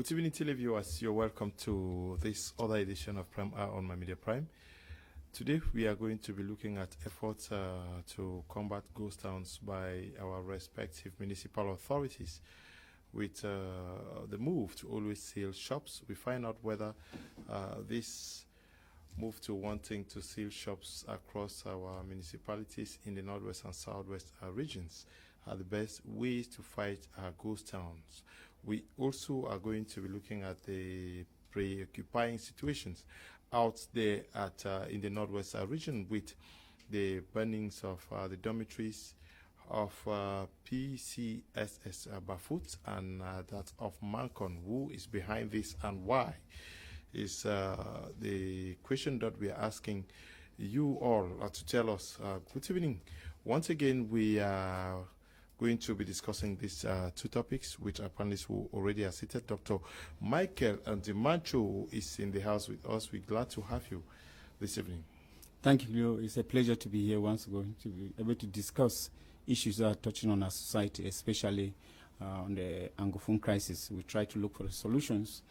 Good evening, televiewers. You're welcome to this other edition of Prime Hour on My Media Prime. Today, we are going to be looking at efforts to combat ghost towns by our respective municipal authorities. With the move to always seal shops, we find out whether this move to wanting to seal shops across our municipalities in the northwest and southwest regions are the best ways to fight ghost towns. We also are going to be looking at the preoccupying situations out there at in the northwest region with the burnings of the dormitories of PSS Bafut and that of Mankon. Who is behind this and why is the question that we are asking you all to tell us. Good evening. Once again, we are going to be discussing these two topics, which our panelists who already are seated. Dr. Michael Dimancho is in the house with us. We're glad to have you this evening. Thank you, Leo. It's a pleasure to be here once again, to be able to discuss issues that are touching on our society, especially on the Anglophone crisis. We try to look for solutions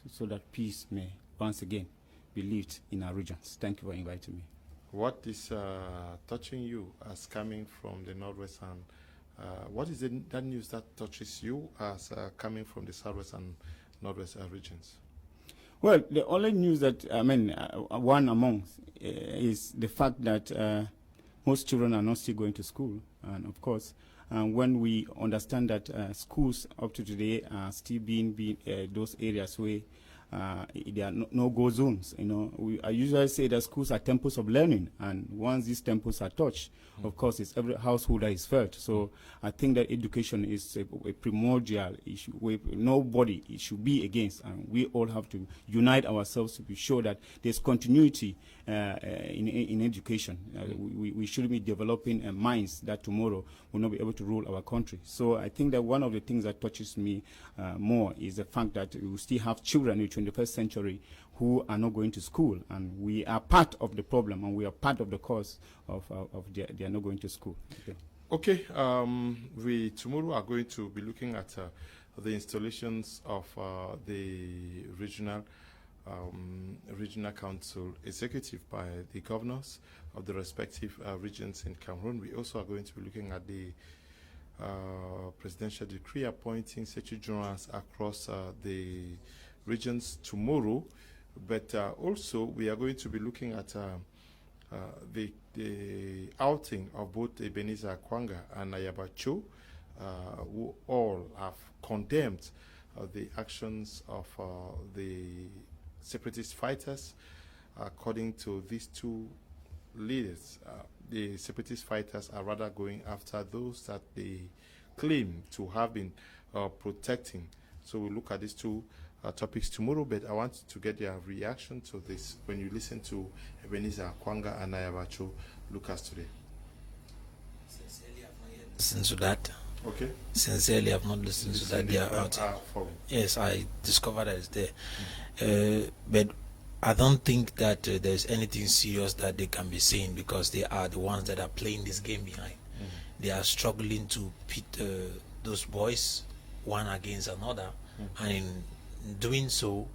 so that peace may once again be lived in our regions. Thank you for inviting me. What is touching you as coming from the northwest, and what is that news that touches you as coming from the southwest and northwest regions? Well, the only news that, one among is the fact that most children are not still going to school. And of course, when we understand that schools up to today are still being those areas where there are no-go zones. I usually say that schools are temples of learning, and once these temples are touched, of course, it's every household that is felt. So I think that education is a primordial issue where nobody should be against, and we all have to unite ourselves to be sure that there's continuity in education. We should be developing minds that tomorrow will not be able to rule our country. So I think that one of the things that touches me more is the fact that we still have children in the 21st century who are not going to school, and we are part of the problem, and we are part of the cause of they are not going to school. Okay, we tomorrow are going to be looking at the installations of the regional council executive by the governors of the respective regions in Cameroon. We also are going to be looking at the presidential decree appointing secretary generals across the regions tomorrow, but also we are going to be looking at the outing of both Ebenezer Kwanga and Ayabacho, who all have condemned the actions of the separatist fighters. According to these two leaders, the separatist fighters are rather going after those that they claim to have been protecting. So we'll look at these two topics tomorrow, but I want to get their reaction to this when you listen to Ebenezer Kwanga and Ayabacho Lucas today. Sincerely, I've not yet listened to that. Okay. Sincerely, I've not listened to that. They are out. Yes, I discovered that it's there. But I don't think that there's anything serious that they can be saying, because they are the ones that are playing this game behind. They are struggling to pit those boys one against another, and in doing so,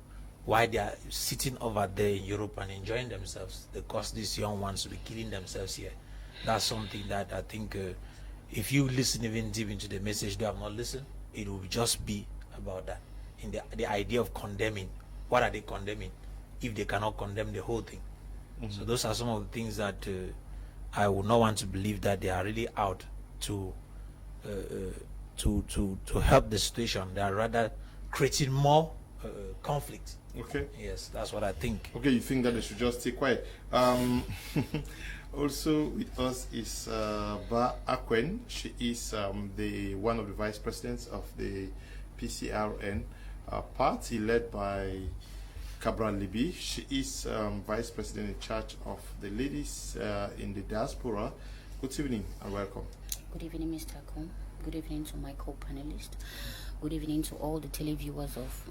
while they are sitting over there in Europe and enjoying themselves, they cause these young ones to be killing themselves here. That's something that I think if you listen even deep into the message they have not listened, it will just be about that. In the idea of condemning, what are they condemning if they cannot condemn the whole thing? So those are some of the things that I would not want to believe that they are really out to help the situation. They are rather creating more conflict. Okay. Yes, that's what I think. Okay, you think that they should just stay quiet. Also with us is Ba Akwen. She is one of the vice presidents of the PCRN party led by Cabral Libi. She is vice president in charge of the ladies in the diaspora. Good evening and welcome. Good evening, Mr. Kom. Good evening to my co-panelists. Good evening to all the televiewers of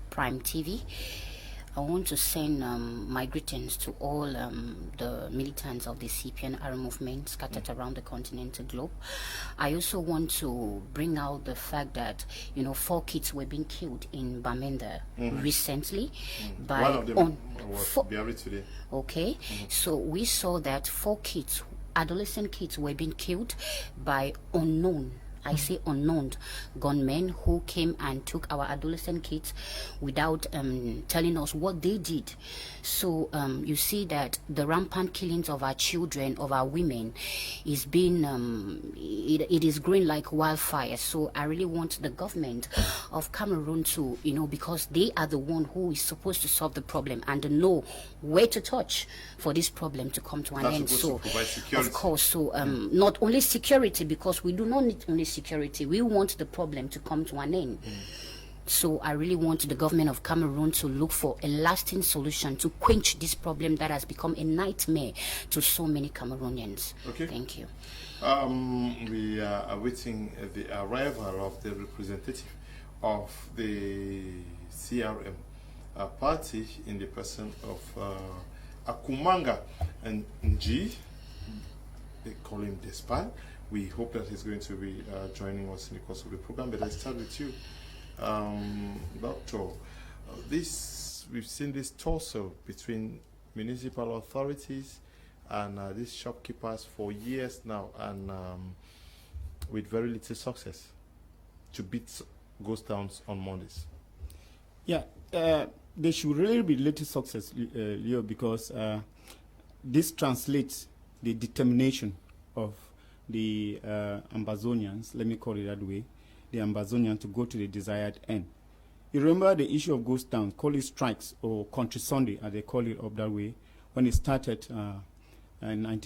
Prime TV. I want to send my greetings to all the militants of the CPNR movement scattered around the continental globe. I also want to bring out the fact that, 4 kids were being killed in Bamenda recently. By one of them was buried today. Okay, so we saw that 4 kids, adolescent kids, were being killed by unknown, I say unknown, gunmen who came and took our adolescent kids without telling us what they did. So you see that the rampant killings of our children, of our women, is being it is growing like wildfire. So I really want the government of Cameroon to, because they are the one who is supposed to solve the problem and know where to touch for this problem to come to an end. So of course, so not only security, because we do not need only security, we want the problem to come to an end. So I really want the government of Cameroon to look for a lasting solution to quench this problem that has become a nightmare to so many Cameroonians. Okay. Thank you. We are awaiting the arrival of the representative of the CRM party in the person of Akumanga and Nji. They call him Despan. We hope that he's going to be joining us in the course of the program. But let's start with you, Doctor. We've seen this tussle between municipal authorities and these shopkeepers for years now, and with very little success to beat ghost towns on Mondays. Yeah, there should really be little success, Leo, because this translates the determination of the Ambazonians, let me call it that way, the Ambazonians to go to the desired end. You remember the issue of ghost towns, call it strikes or country Sunday, as they call it up that way, when it started in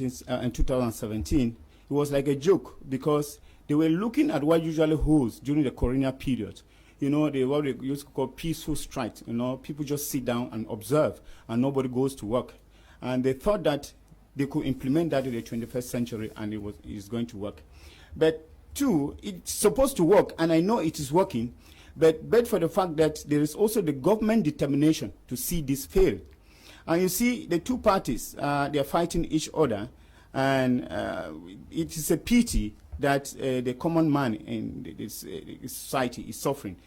2017. It was like a joke because they were looking at what usually holds during the colonial period. What they used to call peaceful strikes. People just sit down and observe and nobody goes to work. And they thought that they could implement that in the 21st century and it's going to work. But two, it's supposed to work, and I know it is working, but for the fact that there is also the government determination to see this fail. And you see, the two parties, they are fighting each other, and it is a pity that the common man in this society is suffering.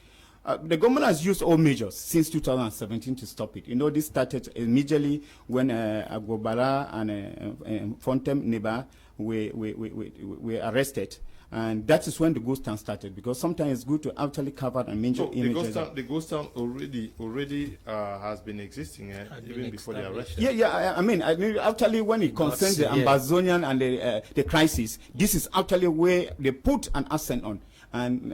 The government has used all measures since 2017 to stop it. This started immediately when Agbobara and Fontem Neba were arrested. And that is when the ghost town started, because sometimes it's good to actually cover and mention images. The ghost town already has been existing even before the arrest. I mean, actually, when it concerns the Ambazonian and the crisis, this is actually where they put an accent on. And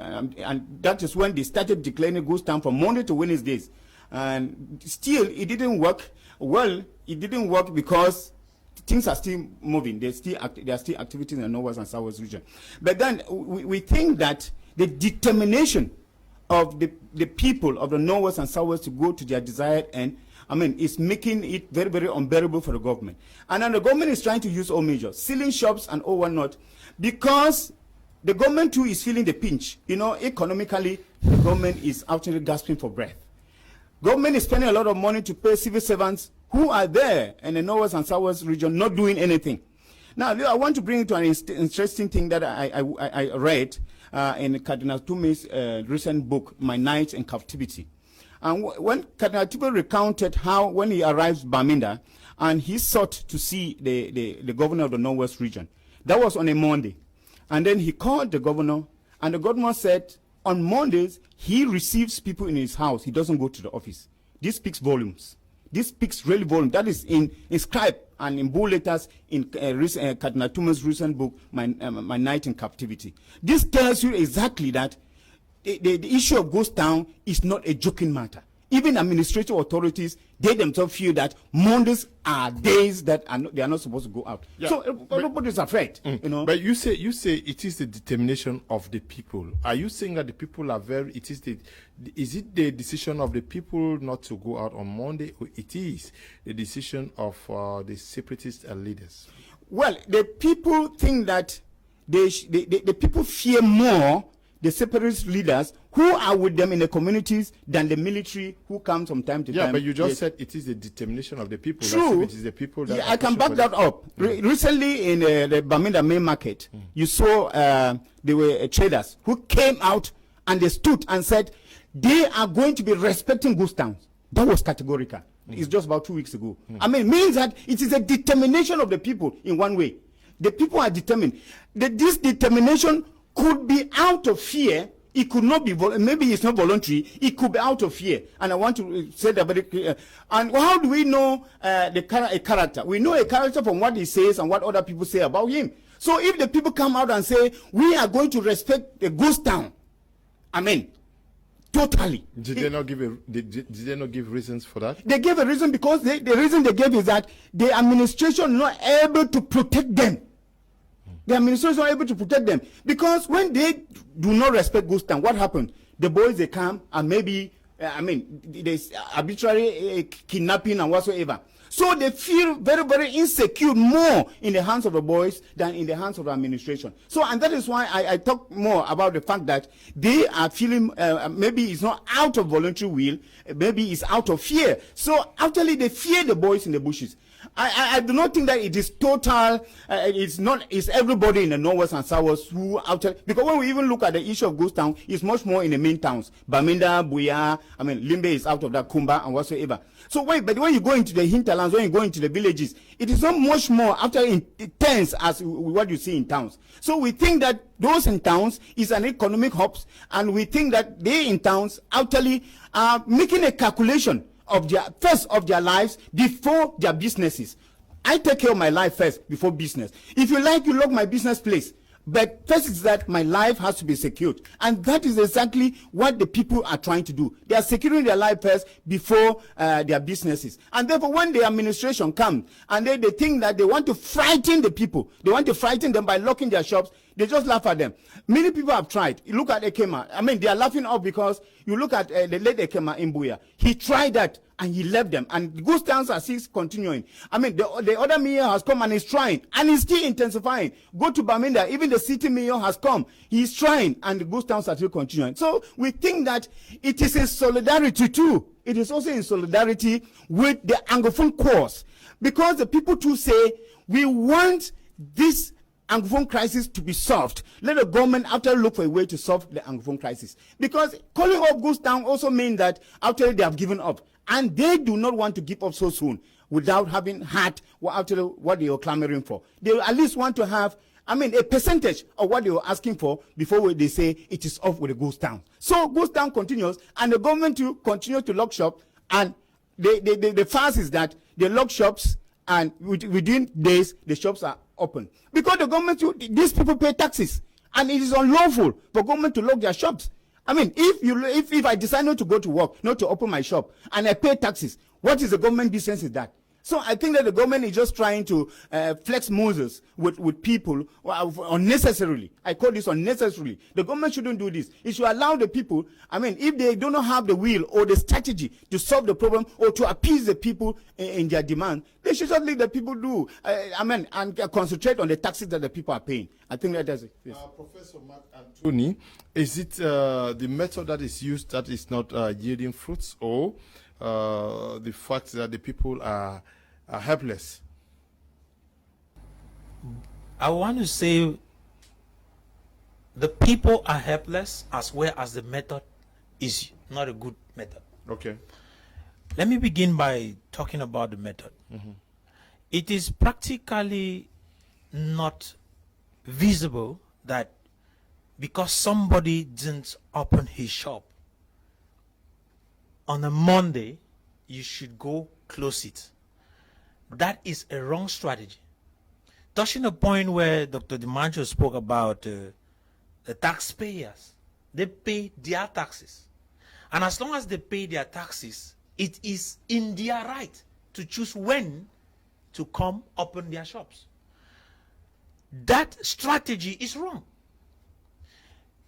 that is when they started declaring ghost town from Monday to Wednesdays. And still, it didn't work. Well, it didn't work because things are still moving. There are still activities in the Northwest and Southwest region. But then we think that the determination of the people of the Northwest and Southwest to go to their desired end, is making it very, very unbearable for the government. And then the government is trying to use all measures, sealing shops and all whatnot, because the government too is feeling the pinch. Economically, the government is actually gasping for breath. Government is spending a lot of money to pay civil servants who are there in the Northwest and Southwest region not doing anything. Now, I want to bring you to an interesting thing that I read in Cardinal Tume's recent book, My Nights in Captivity. And when Cardinal Tume recounted how, when he arrived Bamenda, and he sought to see the governor of the Northwest region, that was on a Monday. And then he called the governor, and the governor said, on Mondays, he receives people in his house. He doesn't go to the office. This speaks volumes. This speaks really volumes. That is inscribed and in bold letters in Cardinal Tume's recent book, My Night in Captivity. This tells you exactly that the issue of ghost town is not a joking matter. Even administrative authorities, they themselves feel that Mondays are days that they are not supposed to go out. Yeah, so nobody's afraid. But you say it is the determination of the people. Are you saying that the people are is it the decision of the people not to go out on Monday, or it is the decision of the separatist leaders? Well, the people think that the people fear more the separatist leaders who are with them in the communities than the military who comes from time to time. Yeah, but you just said it is the determination of the people. True. It is the people that I can back that up. Recently in the Bamenda main market, you saw there were traders who came out and they stood and said they are going to be respecting ghost towns. That was categorical. It's just about 2 weeks ago. I mean, it means that it is a determination of the people in one way. The people are determined. This determination could be out of fear. It could not be, maybe it's not voluntary. It could be out of fear. And I want to say that very clear. And how do we know a character? We know a character from what he says and what other people say about him. So if the people come out and say, we are going to respect the ghost town, I mean, totally. Did they not give reasons for that? They gave a reason because the reason they gave is that the administration not able to protect them. The administration not able to protect them because when they do not respect ghost town, what happened? The boys they come and maybe there's arbitrary kidnapping and whatsoever. So they feel very, very insecure more in the hands of the boys than in the hands of the administration. So, and that is why I talk more about the fact that they are feeling, maybe it's not out of voluntary will, maybe it's out of fear. So actually they fear the boys in the bushes. I do not think that it is total, it's everybody in the Northwest and Southwest who actually, because when we even look at the issue of ghost town, it's much more in the main towns. Bamenda, Buya, Limbe is out of that, Kumba and whatsoever. So but when you go into the hinterlands, when you go into the villages, it is not much more intense as what you see in towns. So we think that those in towns is an economic hubs, and we think that they in towns actually are making a calculation of their lives before their businesses. I take care of my life first before business. If you like, you lock my business place. But first is that my life has to be secured. And that is exactly what the people are trying to do. They are securing their life first before their businesses. And therefore, when the administration comes and they think that they want to frighten the people, they want to frighten them by locking their shops, they just laugh at them. Many people have tried. You look at Kmer. I mean, they are laughing up because you look at the late Kmer in Buya. He tried that and he left them. And the ghost towns are still continuing. I mean, the other mayor has come and is trying. And he's still intensifying. Go to Bamenda. Even the city mayor has come. He's trying. And the ghost towns are still continuing. So we think that it is in solidarity too. It is also in solidarity with the Anglophone cause. Because the people too say, we want this Anglophone crisis to be solved. Let the government after look for a way to solve the Anglophone crisis. Because calling off ghost town also means that after they have given up. And they do not want to give up so soon without having had what they were clamoring for. They at least want to have, a percentage of what they were asking for before they say it is off with the ghost town. So ghost town continues, and the government to continue to lock shop. And the fast is that they lock shops, and within days the shops are open because the government, these people pay taxes, and it is unlawful for government to lock their shops. I mean, if I decide not to go to work, not to open my shop, and I pay taxes, what is the government business in that? So I think that the government is just trying to flex muscles with people unnecessarily. I call this unnecessarily. The government shouldn't do this. It should allow the people, if they do not have the will or the strategy to solve the problem or to appease the people in their demand, they should just let the people do, and concentrate on the taxes that the people are paying. I think that does it. Yes. Professor Mark Anthony, is it the method that is used that is not yielding fruits, or the fact that the people are helpless? I want to say the people are helpless as well as the method is not a good method. Okay. Let me begin by talking about the method. Mm-hmm. It is practically not visible that because somebody didn't open his shop on a Monday, you should go close it. That is a wrong strategy. Touching a point where Dr. DiMancio spoke about the taxpayers, they pay their taxes. And as long as they pay their taxes, it is in their right to choose when to come open their shops. That strategy is wrong.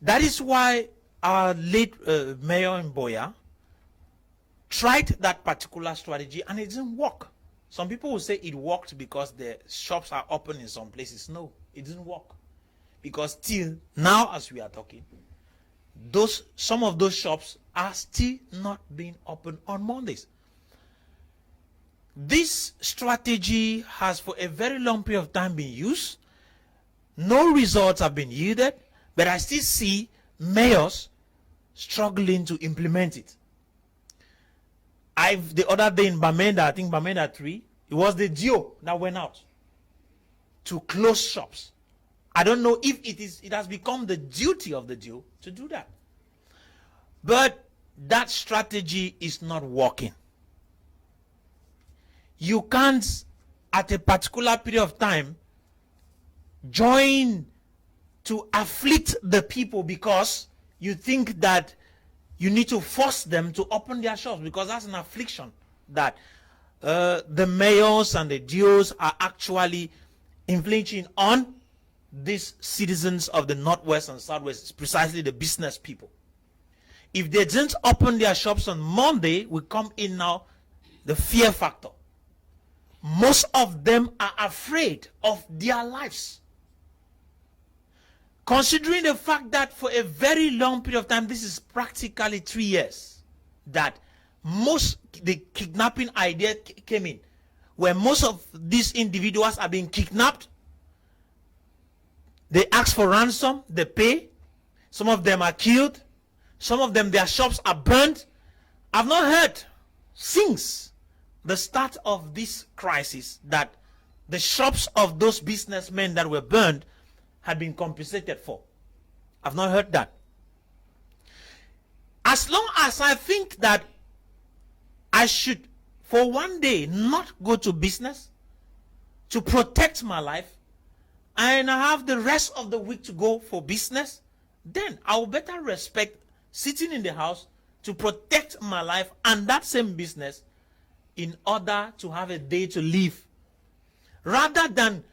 That is why our late mayor in Buya tried that particular strategy and it didn't work. Some people will say it worked because the shops are open in some places. No, it didn't work. Because till now as we are talking, some of those shops are still not being open on Mondays. This strategy has for a very long period of time been used. No results have been yielded, but I still see mayors struggling to implement it. The other day in Bamenda, I think Bamenda 3, it was the DO that went out to close shops. I don't know if it has become the duty of the DO to do that. But that strategy is not working. You can't, at a particular period of time, join to afflict the people because you think that you need to force them to open their shops, because that's an affliction that the mayors and the DOs are actually infringing on these citizens of the Northwest and Southwest, precisely the business people. If they didn't open their shops on Monday, we come in now the fear factor. Most of them are afraid of their lives. Considering the fact that for a very long period of time, this is practically 3 years, that the kidnapping idea came in, where most of these individuals are being kidnapped. They ask for ransom, they pay. Some of them are killed. Some of them, their shops are burned. I've not heard since the start of this crisis that the shops of those businessmen that were burned had been compensated for. I've not heard that. As long as I think that I should, for one day, not go to business to protect my life, and I have the rest of the week to go for business, then I will better respect sitting in the house to protect my life and that same business in order to have a day to live, rather than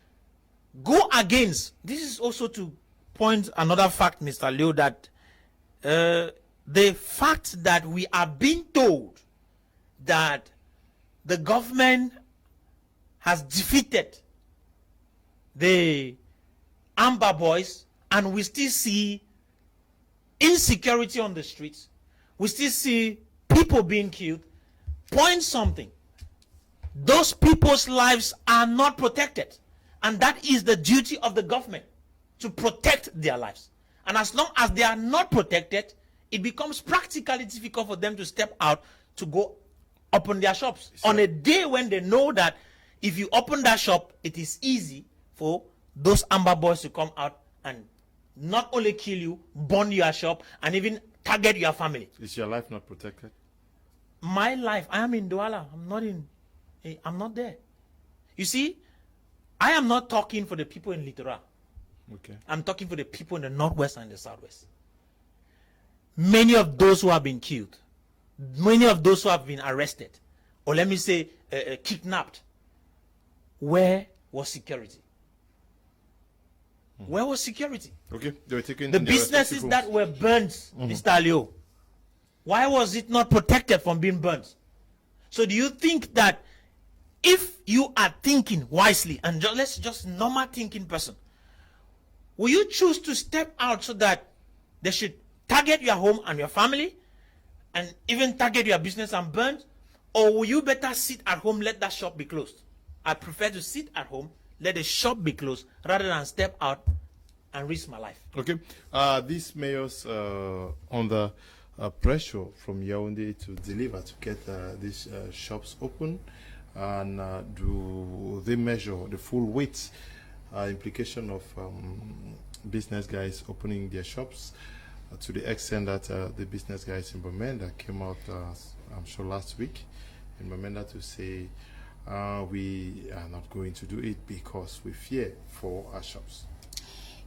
go against. This is also to point another fact, Mr. Leo, that the fact that we are being told that the government has defeated the Amber Boys, and we still see insecurity on the streets, we still see people being killed, points something. Those people's lives are not protected, and that is the duty of the government, to protect their lives. And as long as they are not protected, it becomes practically difficult for them to step out to go open their shops on a day when they know that if you open that shop, it is easy for those Amber Boys to come out and not only kill you, burn your shop, and even target your family. Is your life not protected? My life, I am in Douala. I'm not there. You see, I am not talking for the people in Littoral. Okay. I'm talking for the people in the Northwest and the Southwest. Many of those who have been killed, many of those who have been arrested, or let me say kidnapped, where was security? Where was security? Okay, they were taking the businesses that were burnt, Mr. Leo, why was it not protected from being burnt? So do you think that if you are thinking wisely, and let's just normal thinking person, will you choose to step out so that they should target your home and your family, and even target your business and burn? Or will you better sit at home, let that shop be closed? I prefer to sit at home, let the shop be closed, rather than step out and risk my life. Okay. These mayors under pressure from Yaoundé to deliver, to get these shops open, and do they measure the full weight implication of business guys opening their shops, to the extent that the business guys in Bamenda came out, I'm sure last week, in Bamenda to say we are not going to do it because we fear for our shops.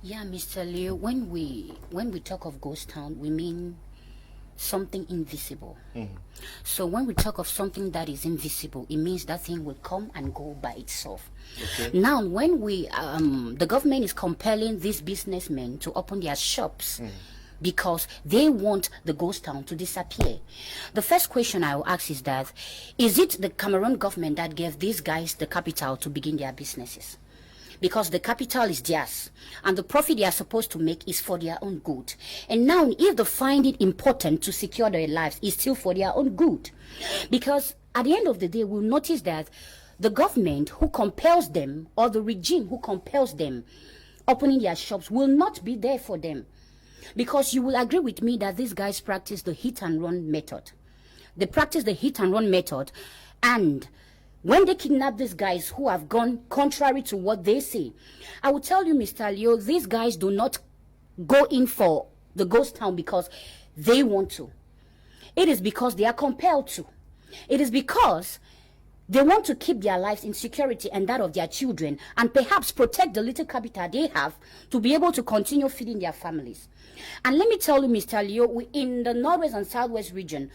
Yeah, Mr. Leo, when we talk of ghost town, we mean something invisible. So when we talk of something that is invisible, it means that thing will come and go by itself. Okay. Now, when the government is compelling these businessmen to open their shops because they want the ghost town to disappear, the first question I will ask is that, is it the Cameroon government that gave these guys the capital to begin their businesses? because the capital is theirs and the profit they are supposed to make is for their own good. And now if they find it important to secure their lives, it's still for their own good. Because at the end of the day, we'll notice that the government who compels them, or the regime who compels them opening their shops, will not be there for them. Because you will agree with me that these guys practice the hit and run method. They practice the hit and run method, and when they kidnap these guys who have gone contrary to what they say, I will tell you, Mr. Leo, these guys do not go in for the ghost town because they want to. It is because they are compelled to. It is because they want to keep their lives in security and that of their children, and perhaps protect the little capital they have to be able to continue feeding their families. And let me tell you, Mr. Leo, in the Northwest and Southwest region,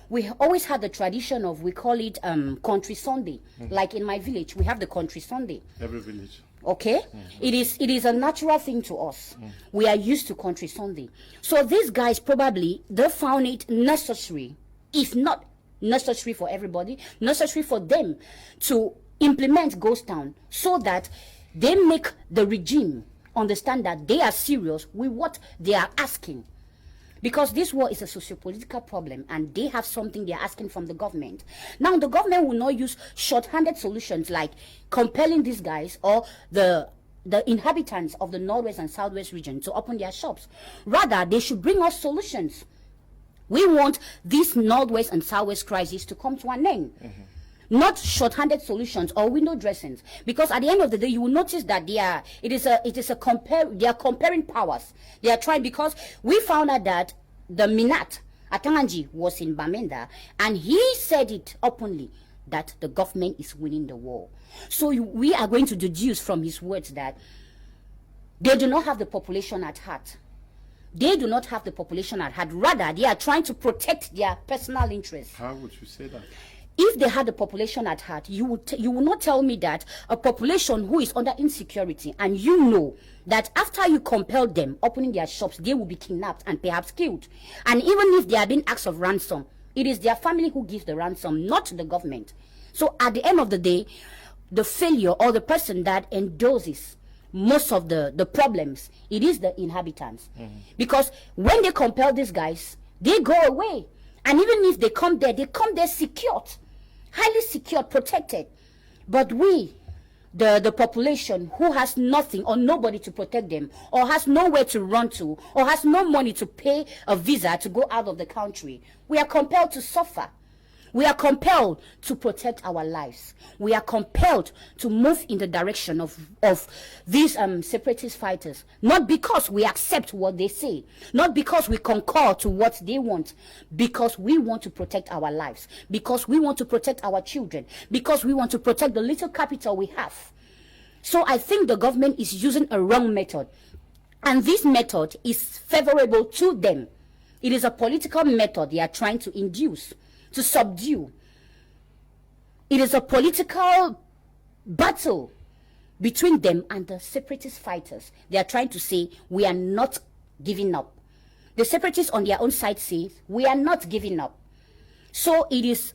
we always had the tradition of, we call it Country Sunday. Like in my village, we have the Country Sunday. Every village. Okay? It is a natural thing to us. We are used to Country Sunday. So these guys probably, they found it necessary, if not necessary for everybody, necessary for them to implement Ghost Town so that they make the regime understand that they are serious with what they are asking. Because this war is a socio-political problem and they have something they are asking from the government. Now, the government will not use short-handed solutions like compelling these guys or the inhabitants of the Northwest and Southwest region to open their shops. Rather, they should bring us solutions. We want this Northwest and Southwest crisis to come to an end. Not short-handed solutions or window dressings, because at the end of the day, you will notice that they are comparing powers. They are trying, because we found out that the Minat Atanganji was in Bamenda, and he said it openly that the government is winning the war. So we are going to deduce from his words that they do not have the population at heart. They do not have the population at heart. Rather, they are trying to protect their personal interests. How would you say that? If they had the population at heart, you will not tell me that a population who is under insecurity, and you know that after you compel them opening their shops, they will be kidnapped and perhaps killed. And even if they are being asked of ransom, it is their family who gives the ransom, not the government. So at the end of the day, the failure or the person that endorses most of the problems, it is the inhabitants. Because when they compel these guys, they go away. And even if they come there secured. Highly secured, protected. But we, the population who has nothing or nobody to protect them, or has nowhere to run to, or has no money to pay a visa to go out of the country, we are compelled to suffer. We are compelled to protect our lives. We are compelled to move in the direction of these separatist fighters. Not because we accept what they say, not because we concur to what they want, because we want to protect our lives, because we want to protect our children, because we want to protect the little capital we have. So I think the government is using a wrong method. And this method is favorable to them. It is a political method they are trying to induce, to subdue. It is a political battle between them and the separatist fighters. They are trying to say, we are not giving up. The separatists on their own side say, we are not giving up. So it is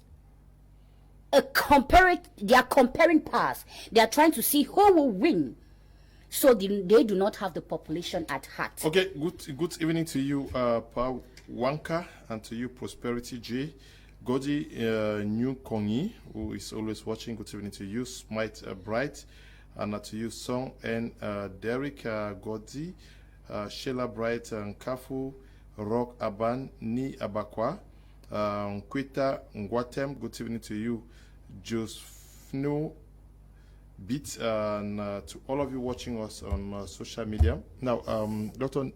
they are comparing powers. They are trying to see who will win. So they do not have the population at heart. Okay, good evening to you, Paul Wanka, and to you, Prosperity J. Godi New Kongi, who is always watching. Good evening to you, Smite Bright, and to you, Song and Derek Godi, Sheila Bright and Kafu, Rock Aban, Ni Abakwa, Kwita Ngwatem. Good evening to you, Josfno Beat, and to all of you watching us on social media. Now, Dr.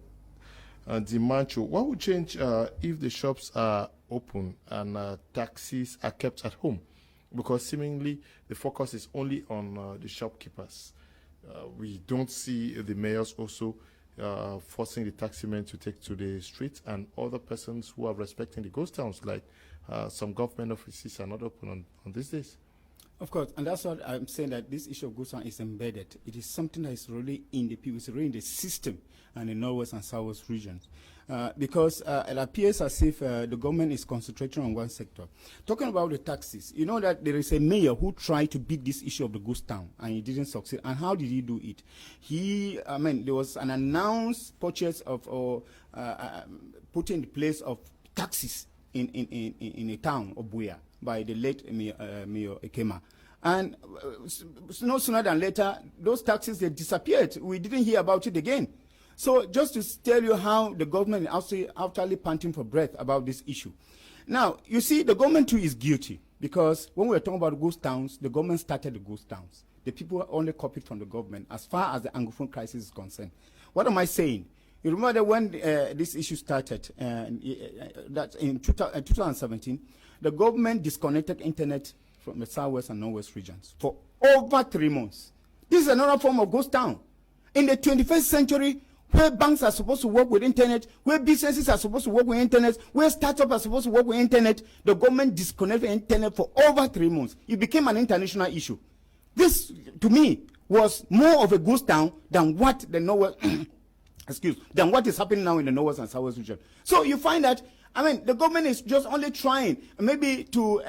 Dimancho, what would change if the shops are open and taxis are kept at home? Because seemingly the focus is only on the shopkeepers. We don't see the mayors also forcing the taximen to take to the streets, and other persons who are respecting the ghost towns, like some government offices are not open on these days. Of course, and that's what I'm saying, that this issue of ghost town is embedded. It is something that is really in the people, it's really in the system and the northwest and southwest regions. Because it appears as if the government is concentrating on one sector. Talking about the taxes, you know that there is a mayor who tried to beat this issue of the ghost town and he didn't succeed. And how did he do it? There was an announced purchase of, or put in place of taxes in a town of Buea by the late Mayor Kmer. And no sooner than later, those taxes, they disappeared. We didn't hear about it again. So just to tell you how the government is utterly panting for breath about this issue. Now, you see, the government too is guilty, because when we were talking about ghost towns, the government started the ghost towns. The people only copied from the government as far as the Anglophone crisis is concerned. What am I saying? You remember that when this issue started, that in 2017, the government disconnected internet from the southwest and northwest regions for over 3 months. This is another form of ghost town. In the 21st century, where banks are supposed to work with internet, where businesses are supposed to work with internet, where startups are supposed to work with internet, the government disconnected internet for over 3 months. It became an international issue. This, to me, was more of a ghost town than what the northwest, than what is happening now in the northwest and southwest region. So you find that, I mean, the government is just only trying maybe to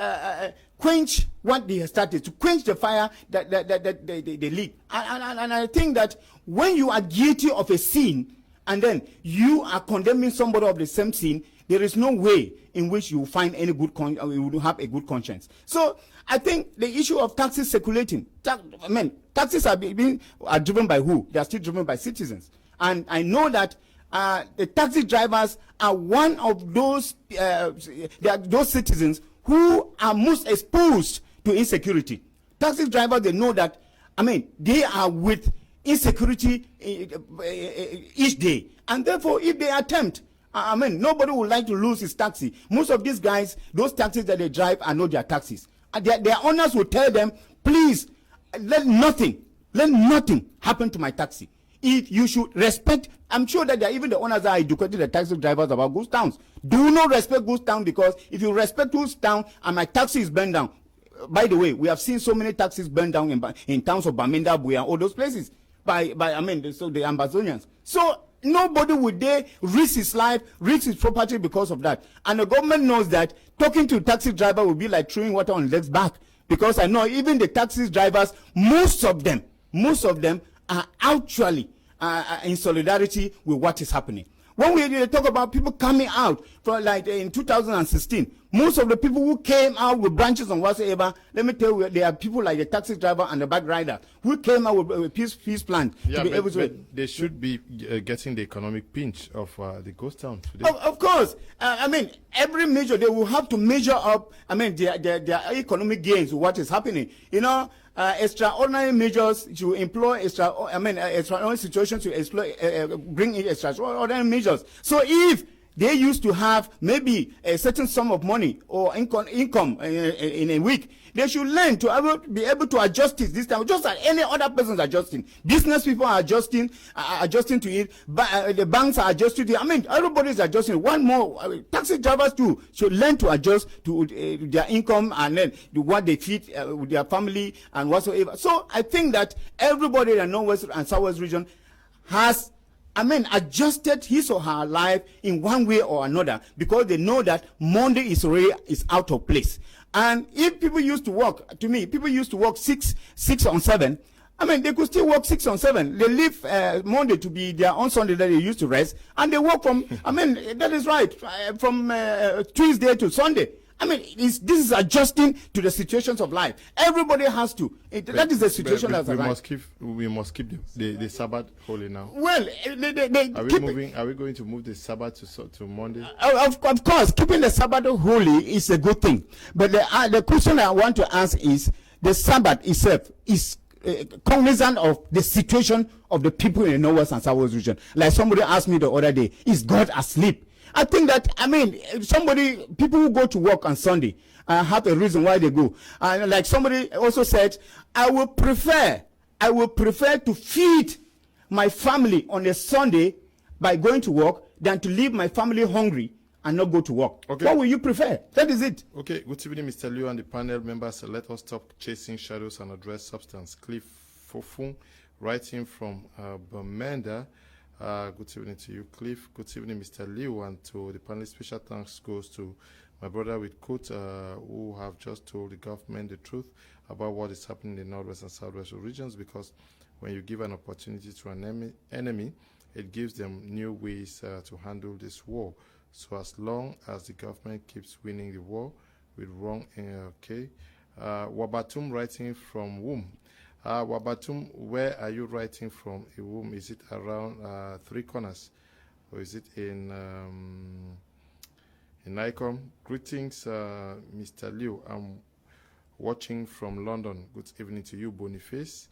quench what they have started, to quench the fire that they leak. And I think that when you are guilty of a sin and then you are condemning somebody of the same sin, there is no way in which you will find any good you will have a good conscience. So I think the issue of taxes circulating, taxes are driven by who? They are still driven by citizens. And I know that the taxi drivers are one of those those citizens who are most exposed to insecurity. Taxi drivers, they know that, they are with insecurity each day. And therefore, if they attempt, nobody would like to lose his taxi. Most of these guys, those taxis that they drive are not their taxis. And their owners will tell them, please, let nothing happen to my taxi. If you should respect, I'm sure that even the owners are educating the taxi drivers about ghost towns. Do not respect ghost town, because if you respect ghost town and my taxi is burned down, by the way, we have seen so many taxis burned down in towns of Bamenda, Buea, all those places by the Amazonians. So nobody would dare risk his life, risk his property because of that. And the government knows that talking to a taxi driver will be like throwing water on legs back, because I know even the taxi drivers, most of them are actually in solidarity with what is happening. When we talk about people coming out, for like in 2016, most of the people who came out with branches on whatsoever, let me tell you, there are people like the taxi driver and the bag rider who came out with a peace plan to be able to. They should be getting the economic pinch of the ghost town today. Of course, every measure they will have to measure up. Their economic gains with what is happening. Extraordinary measures to employ extraordinary situations to exploit, bring in extraordinary measures. So if they used to have maybe a certain sum of money or income in a week, they should learn to be able to adjust it this time, just like any other person is adjusting. Business people are adjusting to it. The banks are adjusting to it. Everybody is adjusting. One more, taxi drivers too should learn to adjust to their income and then what they feed with their family and whatsoever. So I think that everybody in the northwest and southwest region has adjusted his or her life in one way or another, because they know that Monday is out of place. And if people used to work, people used to work 6 on 7. They could still work 6 on 7. They leave Monday to be their own Sunday that they used to rest, and they work from, that is right, from Tuesday to Sunday. This is adjusting to the situations of life. Everybody has to. That is the situation that's right. We must keep the Sabbath holy now. Well, are we going to move the Sabbath to Monday? Of course, keeping the Sabbath holy is a good thing. But the question I want to ask is, the Sabbath itself is cognizant of the situation of the people in the northwest and southwest region. Like somebody asked me the other day, is God asleep? I think that, people who go to work on Sunday have a reason why they go. And like somebody also said, I will prefer to feed my family on a Sunday by going to work than to leave my family hungry and not go to work. Okay. What will you prefer? That is it. Okay, good evening, Mr. Liu and the panel members. Let us stop chasing shadows and address substance. Cliff Fofun, writing from Bamenda. Good evening to you, Cliff. Good evening, Mr. Liu, and to the panel. Special thanks goes to my brother with quote, who have just told the government the truth about what is happening in the Northwest and Southwest regions, because when you give an opportunity to an enemy, it gives them new ways to handle this war. So as long as the government keeps winning the war with wrong, okay. Wabatum writing from whom? Wabatum, where are you writing from? Whom? Is it around Three Corners, or is it in Icon? Greetings, Mr. Liu. I'm watching from London. Good evening to you, Boniface.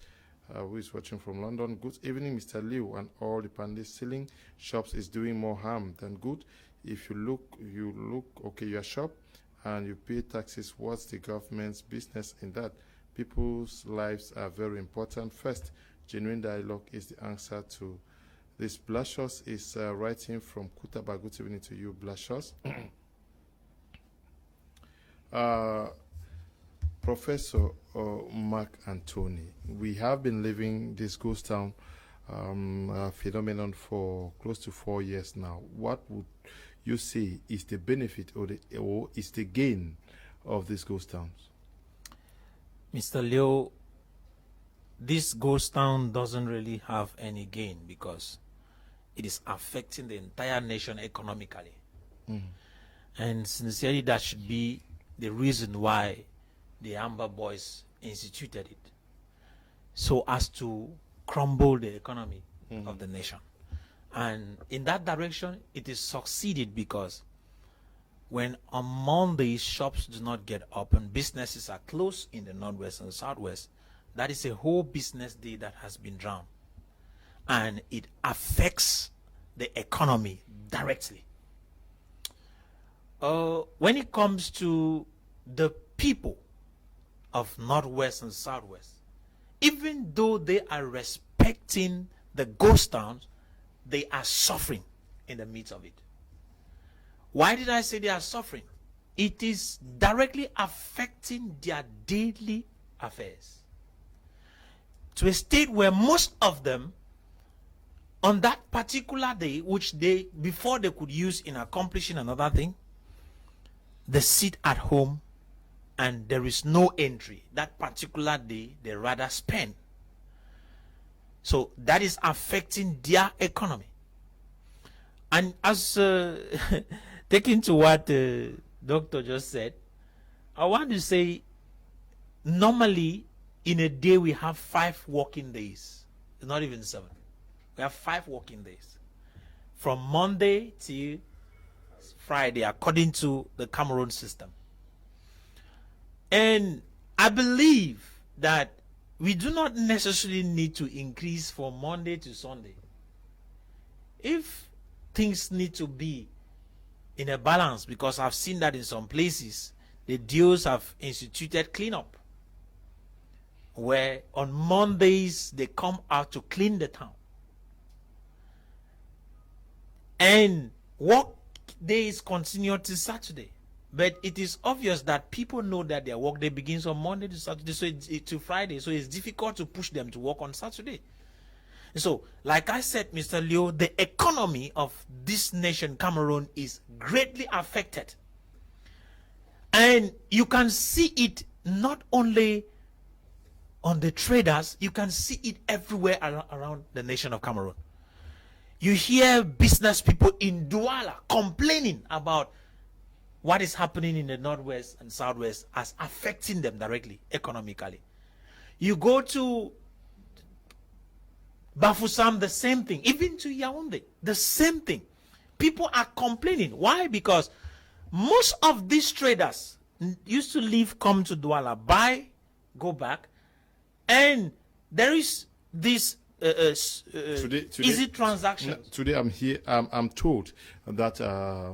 Who is watching from London? Good evening, Mr. Liu, and all the panelists. Selling shops is doing more harm than good. If you look, okay, your shop and you pay taxes, what's the government's business in that? People's lives are very important. First, genuine dialogue is the answer to this. Blashos is writing from Kutaba. Good evening to you, Blashos. Professor Mark Anthony, we have been living this ghost town phenomenon for close to 4 years now. What would you say is the benefit or is the gain of these ghost towns? Mr. Leo, this ghost town doesn't really have any gain because it is affecting the entire nation economically. And sincerely, that should be the reason why the Amber Boys instituted it, so as to crumble the economy of the nation. And in that direction, it is succeeded because when on Mondays shops do not get open, businesses are closed in the Northwest and Southwest, that is a whole business day that has been drowned. And it affects the economy directly. When it comes to the people of Northwest and Southwest, even though they are respecting the ghost towns, they are suffering in the midst of it. Why did I say they are suffering? It is directly affecting their daily affairs, to a state where most of them, on that particular day, which they, before they could use in accomplishing another thing, they sit at home and there is no entry. That particular day, they rather spend. So that is affecting their economy. And as taking to what the doctor just said, I want to say, normally in a day we have 5 working days. It's not even 7. We have 5 working days. From Monday till Friday, according to the Cameroon system. And I believe that we do not necessarily need to increase from Monday to Sunday. If things need to be in a balance, because I've seen that in some places, the DOs have instituted cleanup, where on Mondays they come out to clean the town. And work days continue till Saturday. But it is obvious that people know that their work day begins on Monday to Saturday, so it's to Friday, so it's difficult to push them to work on Saturday. So, like I said, Mr. Leo, the economy of this nation, Cameroon, is greatly affected. And you can see it not only on the traders, you can see it everywhere around the nation of Cameroon. You hear business people in Douala complaining about what is happening in the Northwest and Southwest as affecting them directly, economically. You go to Bafut, the same thing. Even to Yaoundé, the same thing. People are complaining. Why? Because most of these traders used to leave, come to Douala, buy, go back, and there is this today, easy transaction. Today I'm here. I'm told that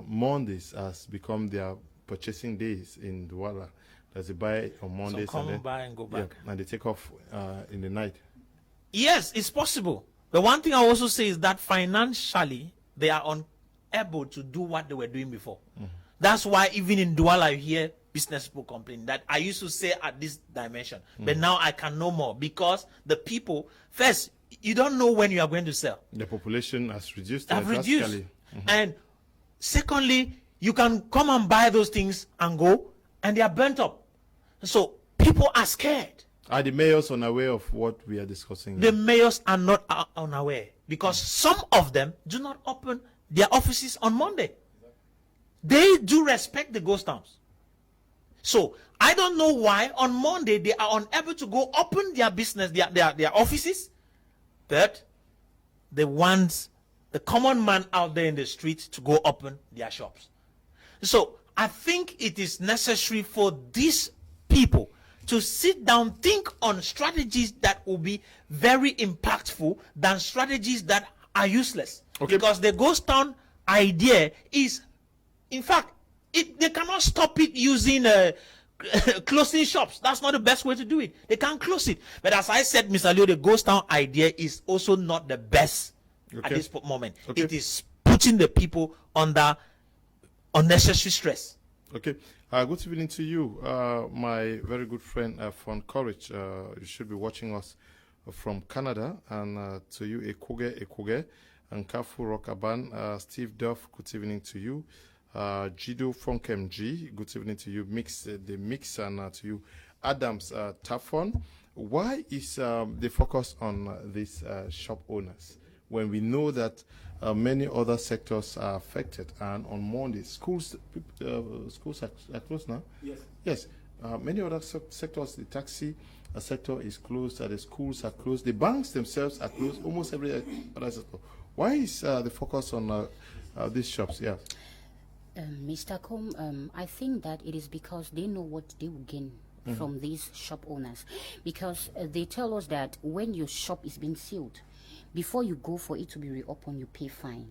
Mondays has become their purchasing days in Douala. That they buy on Mondays, so come and buy and go back, and they take off in the night. Yes, it's possible. The one thing I also say is that financially they are on able to do what they were doing before. That's why even in Douala you hear business people complain that I used to say at this dimension, but now I can no more, because the people, first, you don't know when you are going to sell. The population has reduced. And secondly, you can come and buy those things and go, and they are burnt up. So people are scared. Are the mayors unaware of what we are discussing? The mayors are not unaware, because some of them do not open their offices on Monday. They do respect the ghost towns. So I don't know why on Monday they are unable to go open their business, their offices, but they want the common man out there in the street to go open their shops. So I think it is necessary for these people to sit down, think on strategies that will be very impactful than strategies that are useless. Okay. Because the ghost town idea is, in fact, they cannot stop it using closing shops. That's not the best way to do it. They can't close it. But as I said, Mr. Leo, the ghost town idea is also not the best at this moment. Okay. It is putting the people under unnecessary stress. Okay. Good evening to you, my very good friend from Courage. You should be watching us from Canada. And to you, Ekoge, and Kafu Rockaban, Steve Duff, good evening to you. Jido Fonkem G, good evening to you. The Mix, and to you, Adams Tafon. Why is the focus on these shop owners when we know that many other sectors are affected? And on Monday, schools are closed now? Yes. Yes. Many other sectors, the taxi sector is closed, the schools are closed, the banks themselves are closed, almost every other sector. Why is the focus on these shops? Yeah. Mr. Com, I think that it is because they know what they will gain from these shop owners, because they tell us that when your shop is being sealed, before you go for it to be reopened, you pay fine.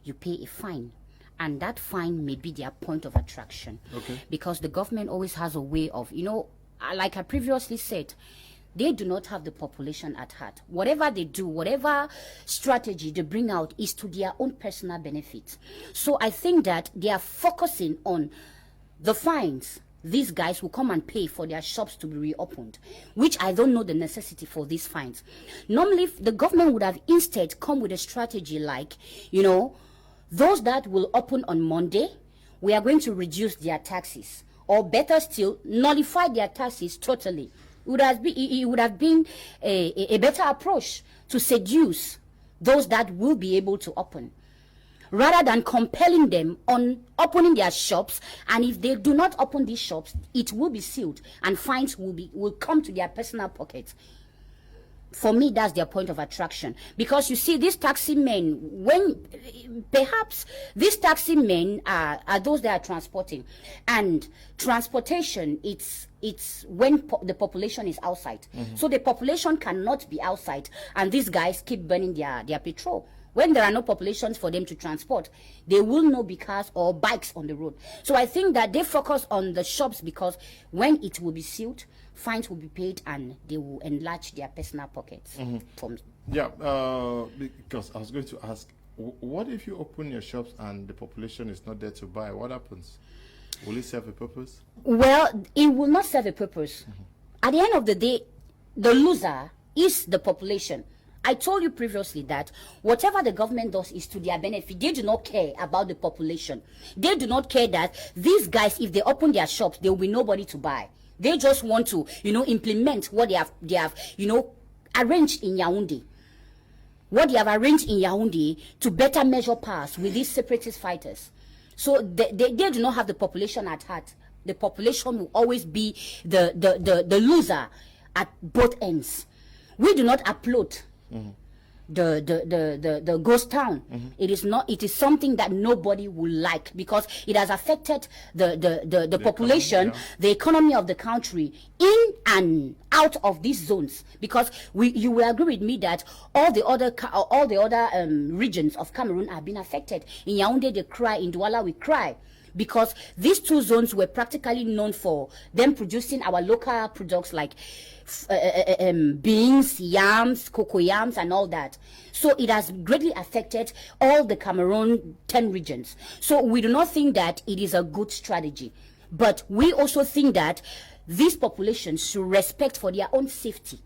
You pay a fine, and that fine may be their point of attraction. Okay. Because the government always has a way of, like I previously said, they do not have the population at heart. Whatever they do, whatever strategy they bring out is to their own personal benefit. So I think that they are focusing on the fines these guys will come and pay for their shops to be reopened, which I don't know the necessity for these fines. Normally, the government would have instead come with a strategy like, those that will open on Monday, we are going to reduce their taxes, or better still, nullify their taxes totally. It would have been a better approach to seduce those that will be able to open, rather than compelling them on opening their shops. And if they do not open these shops, it will be sealed and fines will come to their personal pockets. For me, that's their point of attraction. Because you see, these taxi men, perhaps these taxi men are those that are transporting. And transportation, it's when the population is outside. So the population cannot be outside, and these guys keep burning their petrol. When there are no populations for them to transport, there will not be cars or bikes on the road. So I think that they focus on the shops, because when it will be sealed, fines will be paid and they will enlarge their personal pockets. Yeah, because I was going to ask, what if you open your shops and the population is not there to buy? What happens? Will it serve a purpose? Well, it will not serve a purpose. At the end of the day, the loser is the population. I told you previously that whatever the government does is to their benefit. They do not care about the population. They do not care that these guys, if they open their shops, there will be nobody to buy. They just want to, implement what they have, arranged in Yaoundé. What they have arranged in Yaoundé to better measure powers with these separatist fighters. So they do not have the population at heart. The population will always be the loser at both ends. We do not applaud the ghost town. It is something that nobody will like, because it has affected the population, the economy of the country, in and out of these zones. Because you will agree with me that all the other regions of Cameroon have been affected. In Yaoundé they cry, in Douala we cry, because these two zones were practically known for them producing our local products like beans, yams, cocoa yams, and all that. So it has greatly affected all the Cameroon 10 regions. So we do not think that it is a good strategy. But we also think that these populations should respect for their own safety,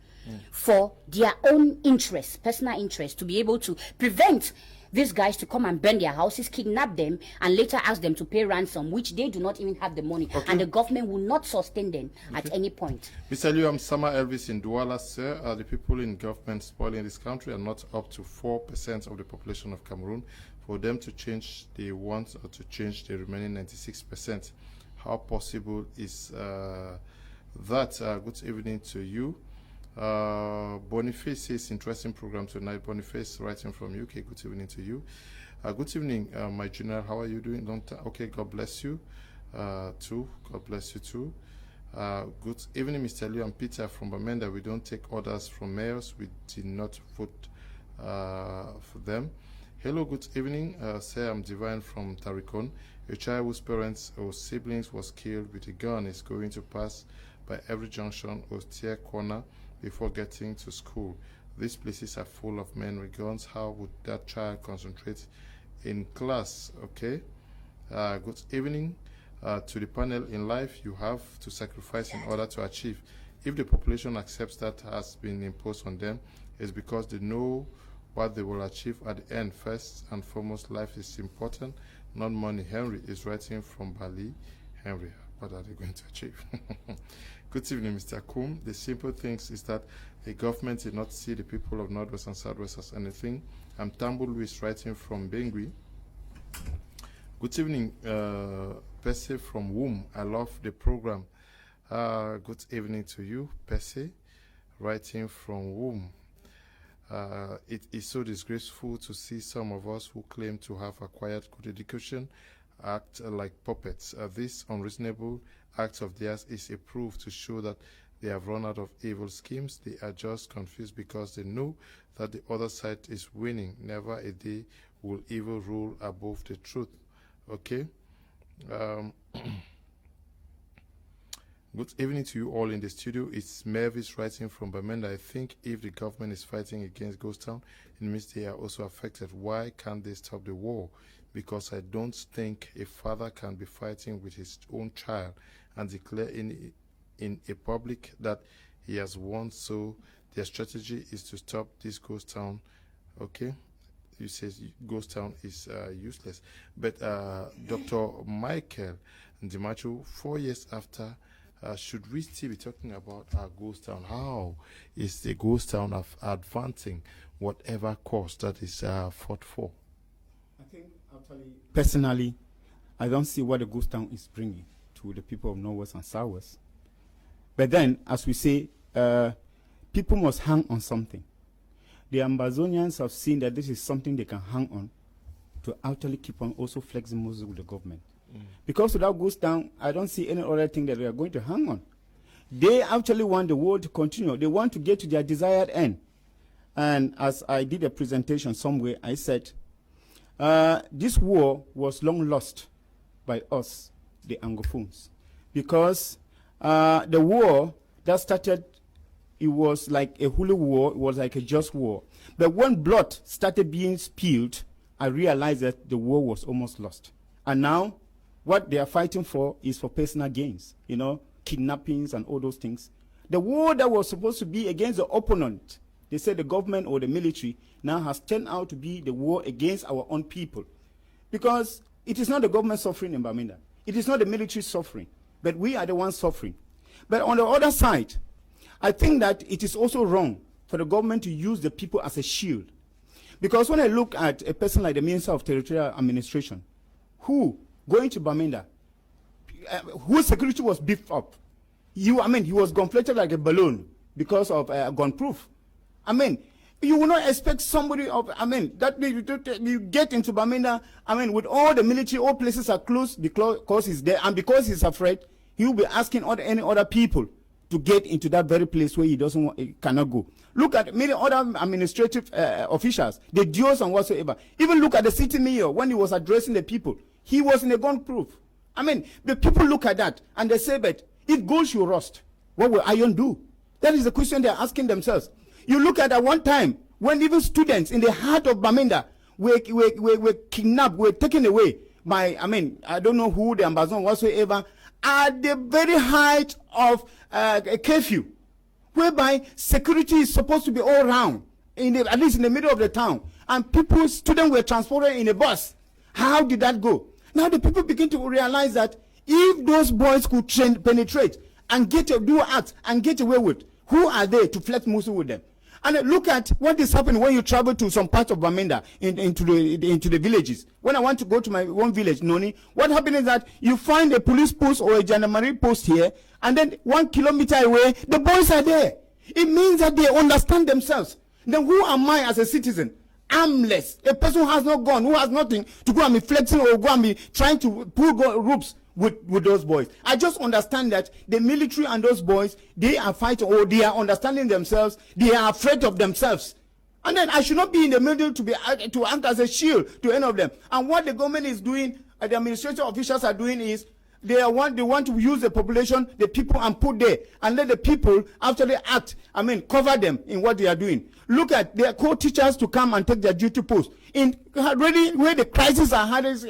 for their own interests, personal interests, to be able to prevent these guys to come and burn their houses, kidnap them, and later ask them to pay ransom, which they do not even have the money, and the government will not sustain them at any point. Mr. Liu, I'm Sama Elvis in Douala, sir. The people in government spoiling this country are not up to 4% of the population of Cameroon. For them to change, they want to change the remaining 96%. How possible is that? Good evening to you. Boniface says, interesting program tonight. Boniface writing from UK. Good evening to you. Good evening, my junior. How are you doing? Long time. Okay, God bless you too. God bless you too. Good evening, Mr. Liu and Peter from Bamenda. We don't take orders from mayors. We did not vote for them. Hello, good evening. Sir, I'm Divine from Tarikon. A child whose parents or siblings was killed with a gun is going to pass by every junction or tier corner before getting to school. These places are full of men with guns. How would that child concentrate in class? Okay. Good evening to the panel. In life, you have to sacrifice in order to achieve. If the population accepts that has been imposed on them, it's because they know what they will achieve at the end. First and foremost, life is important, not money. Henry is writing from Bali. Henry, what are they going to achieve? Good evening, Mr. Kum. The simple things is that the government did not see the people of Northwest and Southwest as anything. I'm Tambo Luis writing from Bengui. Good evening, Percy from Womb. I love the program. Good evening to you, Percy, writing from Womb. It is so disgraceful to see some of us who claim to have acquired good education act like puppets. This unreasonable act of theirs is a proof to show that they have run out of evil schemes. They are just confused because they know that the other side is winning. Never a day will evil rule above the truth. Okay? Good evening to you all in the studio. It's Mervis writing from Bamenda. I think if the government is fighting against Ghost Town, it means they are also affected. Why can't they stop the war? Because I don't think a father can be fighting with his own child and declare in a public that he has won. So their strategy is to stop this Ghost Town. Okay? You say Ghost Town is useless. But Dr. Michael Ndimacho, 4 years after, should we still be talking about our Ghost Town? How is the Ghost Town of advancing whatever cause that is fought for? I think, actually, personally, I don't see what the Ghost Town is bringing to the people of Northwest and Southwest. But then, as we say, people must hang on something. The Ambazonians have seen that this is something they can hang on to actually keep on also flexing muscle with the government. Because without Ghost Town, I don't see any other thing that they are going to hang on. They actually want the war to continue. They want to get to their desired end. And as I did a presentation somewhere, I said, this war was long lost by us, the Anglophones. Because the war that started, it was like a holy war, it was like a just war. But when blood started being spilled, I realized that the war was almost lost. And now, what they are fighting for is for personal gains, you know, kidnappings and all those things. The war that was supposed to be against the opponent, they said the government or the military, now has turned out to be the war against our own people. Because it is not the government suffering in Bamenda. It is not the military suffering, but we are the ones suffering. But on the other side, I think that it is also wrong for the government to use the people as a shield. Because when I look at a person like the Minister of Territorial Administration, who going to Bamenda, whose security was beefed up. He was gun-plated like a balloon because of gun-proof. You will not expect somebody of, that you get into Bamenda, with all the military, all places are closed because he's there, and because he's afraid, he will be asking any other people to get into that very place where he cannot go. Look at many other administrative officials, the duos and whatsoever. Even look at the city mayor when he was addressing the people. He was in a gun-proof. I mean, the people look at that and they say, but if gold should rust, what will iron do? That is the question they're asking themselves. You look at one time when even students in the heart of Bamenda were kidnapped, were taken away by, I mean, I don't know who the ambassador whatsoever, at the very height of a curfew, whereby security is supposed to be all around, at least in the middle of the town, and students were transported in a bus. How did that go? Now the people begin to realize that if those boys could penetrate and do acts and get away with, who are they to flex muscle with them? And look at what is happening when you travel to some parts of Bamenda into the villages. When I want to go to my one village, Noni, what happens is that you find a police post or a gendarmerie post here, and then 1 kilometer away, the boys are there. It means that they understand themselves. Then who am I as a citizen? Armless. A person who has no gun, who has nothing to go and be flexing or go and be trying to pull ropes with those boys. I just understand that the military and those boys, they are fighting, or they are understanding themselves, they are afraid of themselves. And then I should not be in the middle to act as a shield to any of them. And what the government is doing, the administrative officials are doing is, they want to use the population, the people, and put there, and let the people actually act, I mean, cover them in what they are doing. Look at their co-teachers to come and take their duty post in really where the crises are hardest.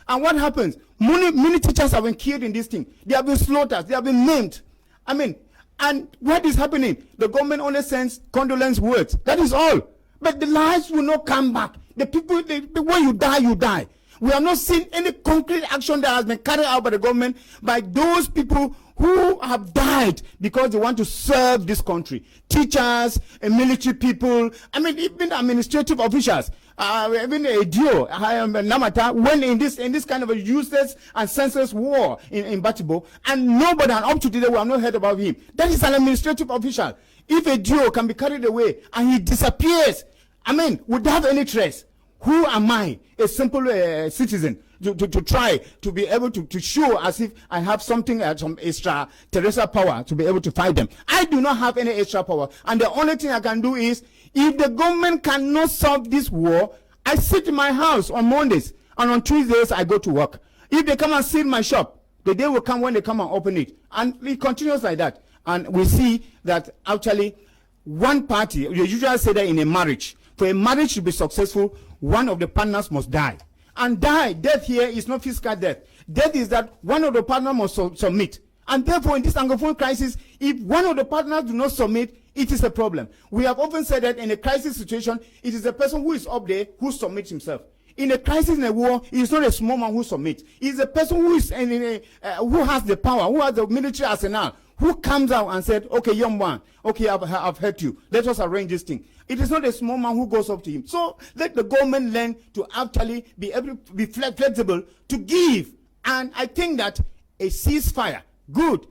And what happens? Many teachers have been killed in this thing. They have been slaughtered. They have been maimed. I mean, and what is happening? The government only sends condolence words. That is all. But the lives will not come back. The people, when you die, you die. We have not seen any concrete action that has been carried out by the government, by those people who have died because they want to serve this country. Teachers, military people, I mean, even administrative officials, even a Dio, Namata, when in this kind of a useless and senseless war in Batibo, and nobody, and up to today, we have not heard about him. That is an administrative official. If a Dio can be carried away and he disappears, I mean, without any trace, who am I, a simple citizen, to try to be able to show as if I have something, some extra terrestrial power to be able to fight them? I do not have any extra power. And the only thing I can do is, if the government cannot solve this war, I sit in my house on Mondays, and on Tuesdays I go to work. If they come and seal my shop, the day will come when they come and open it. And it continues like that. And we see that actually one party, you usually say that in a marriage, for a marriage to be successful, one of the partners must die. And death here is not physical death. Death is that one of the partners must submit. And therefore, in this Anglophone crisis, if one of the partners do not submit, it is a problem. We have often said that in a crisis situation, it is the person who is up there who submits himself. In a crisis, in a war, it is not a small man who submits. It is a person who is who has the power, who has the military arsenal, who comes out and said, okay, young man, okay, I've heard you. Let us arrange this thing. It is not a small man who goes up to him. So let the government learn to actually be able to be flexible to give. And I think that a ceasefire, good,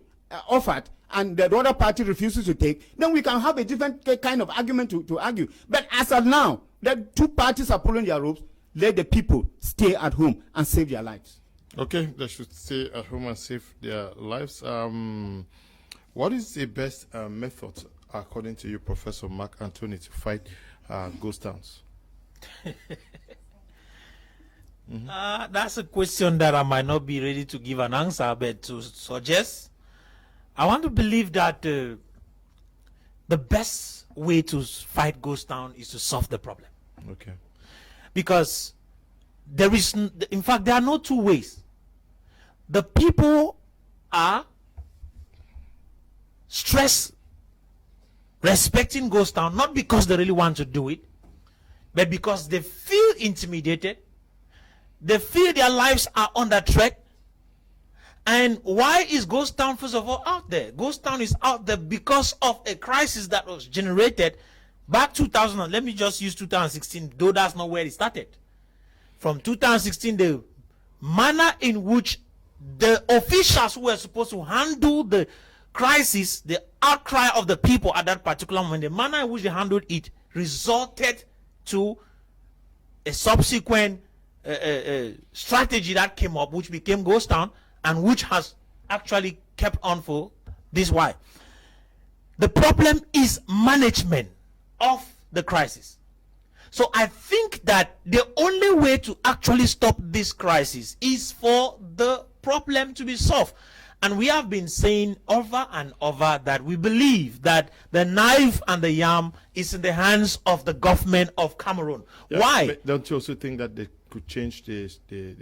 offered, and the other party refuses to take, then we can have a different kind of argument to argue. But as of now, that two parties are pulling their ropes, let the people stay at home and save their lives. Okay, they should stay at home and save their lives. What is the best method, according to you, Professor Mark Anthony, to fight ghost towns? That's a question that I might not be ready to give an answer, but to suggest, I want to believe that the best way to fight ghost town is to solve the problem. Okay. Because there is, in fact, there are no two ways. The people are respecting ghost town, not because they really want to do it, but because they feel intimidated, they feel their lives are under threat. And why is ghost town first of all out there? Ghost town is out there because of a crisis that was generated back 2000. Let me just use 2016, though that's not where it started. From 2016, the manner in which the officials who were supposed to handle the crisis, the outcry of the people at that particular moment, the manner in which they handled it resulted to a subsequent strategy that came up, which became ghost town, and which has actually kept on for this while. The problem is management of the crisis. So I think that the only way to actually stop this crisis is for the problem to be solved. And we have been saying over and over that we believe that the knife and the yam is in the hands of the government of Cameroon. Yeah, why? But don't you also think that they could change the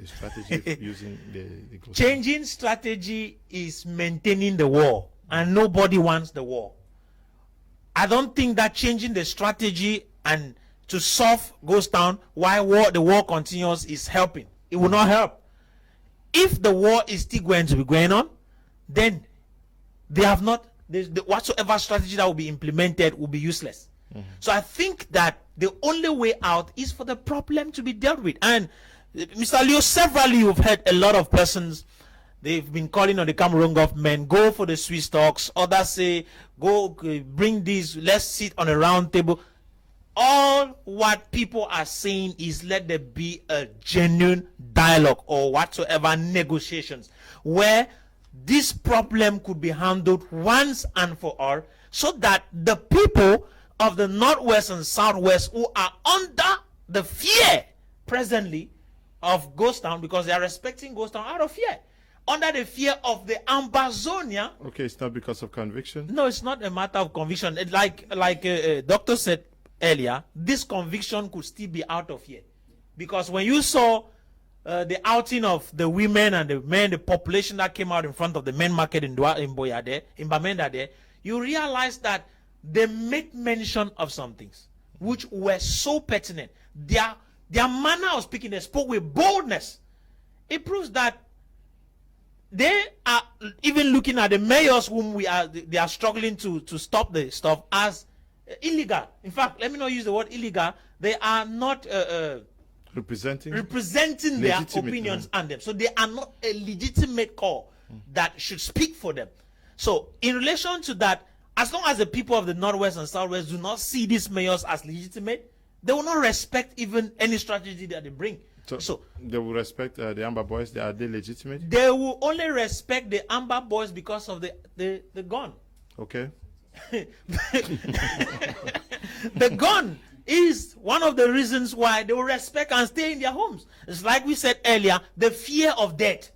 strategy of using the Changing strategy is maintaining the war, and nobody wants the war. I don't think that changing the strategy and to solve Ghost Town while the war continues is helping. It will not help. If the war is still going to be going on, then they have not, whatsoever strategy that will be implemented will be useless. So I think that the only way out is for the problem to be dealt with. And Mr. Leo, severally you've heard a lot of persons, they've been calling on the Cameroon government, go for the Swiss talks. Others say, go bring these, let's sit on a round table. All what people are saying is let there be a genuine dialogue or whatsoever negotiations where this problem could be handled once and for all, so that the people of the Northwest and Southwest who are under the fear presently of Ghost Town, because they are respecting Ghost Town out of fear, under the fear of the Ambazonia. Okay, it's not because of conviction? No, it's not a matter of conviction. Like Doctor said earlier, this conviction could still be out of here, because when you saw the outing of the women and the men, the population that came out in front of the men market in Boyade, in Bamenda there, you realize that they made mention of some things which were so pertinent. Their manner of speaking, they spoke with boldness. It proves that they are even looking at the mayors whom they are struggling to stop the stuff as illegal. In fact, let me not use the word illegal. They are not representing their opinions and them. So they are not a legitimate call that should speak for them. So in relation to that, as long as the people of the Northwest and Southwest do not see these mayors as legitimate, they will not respect even any strategy that they bring. So they will respect the Amber Boys. Are they legitimate? They will only respect the Amber Boys because of the gun. Okay. The gun is one of the reasons why they will respect and stay in their homes. It's like we said earlier, the fear of death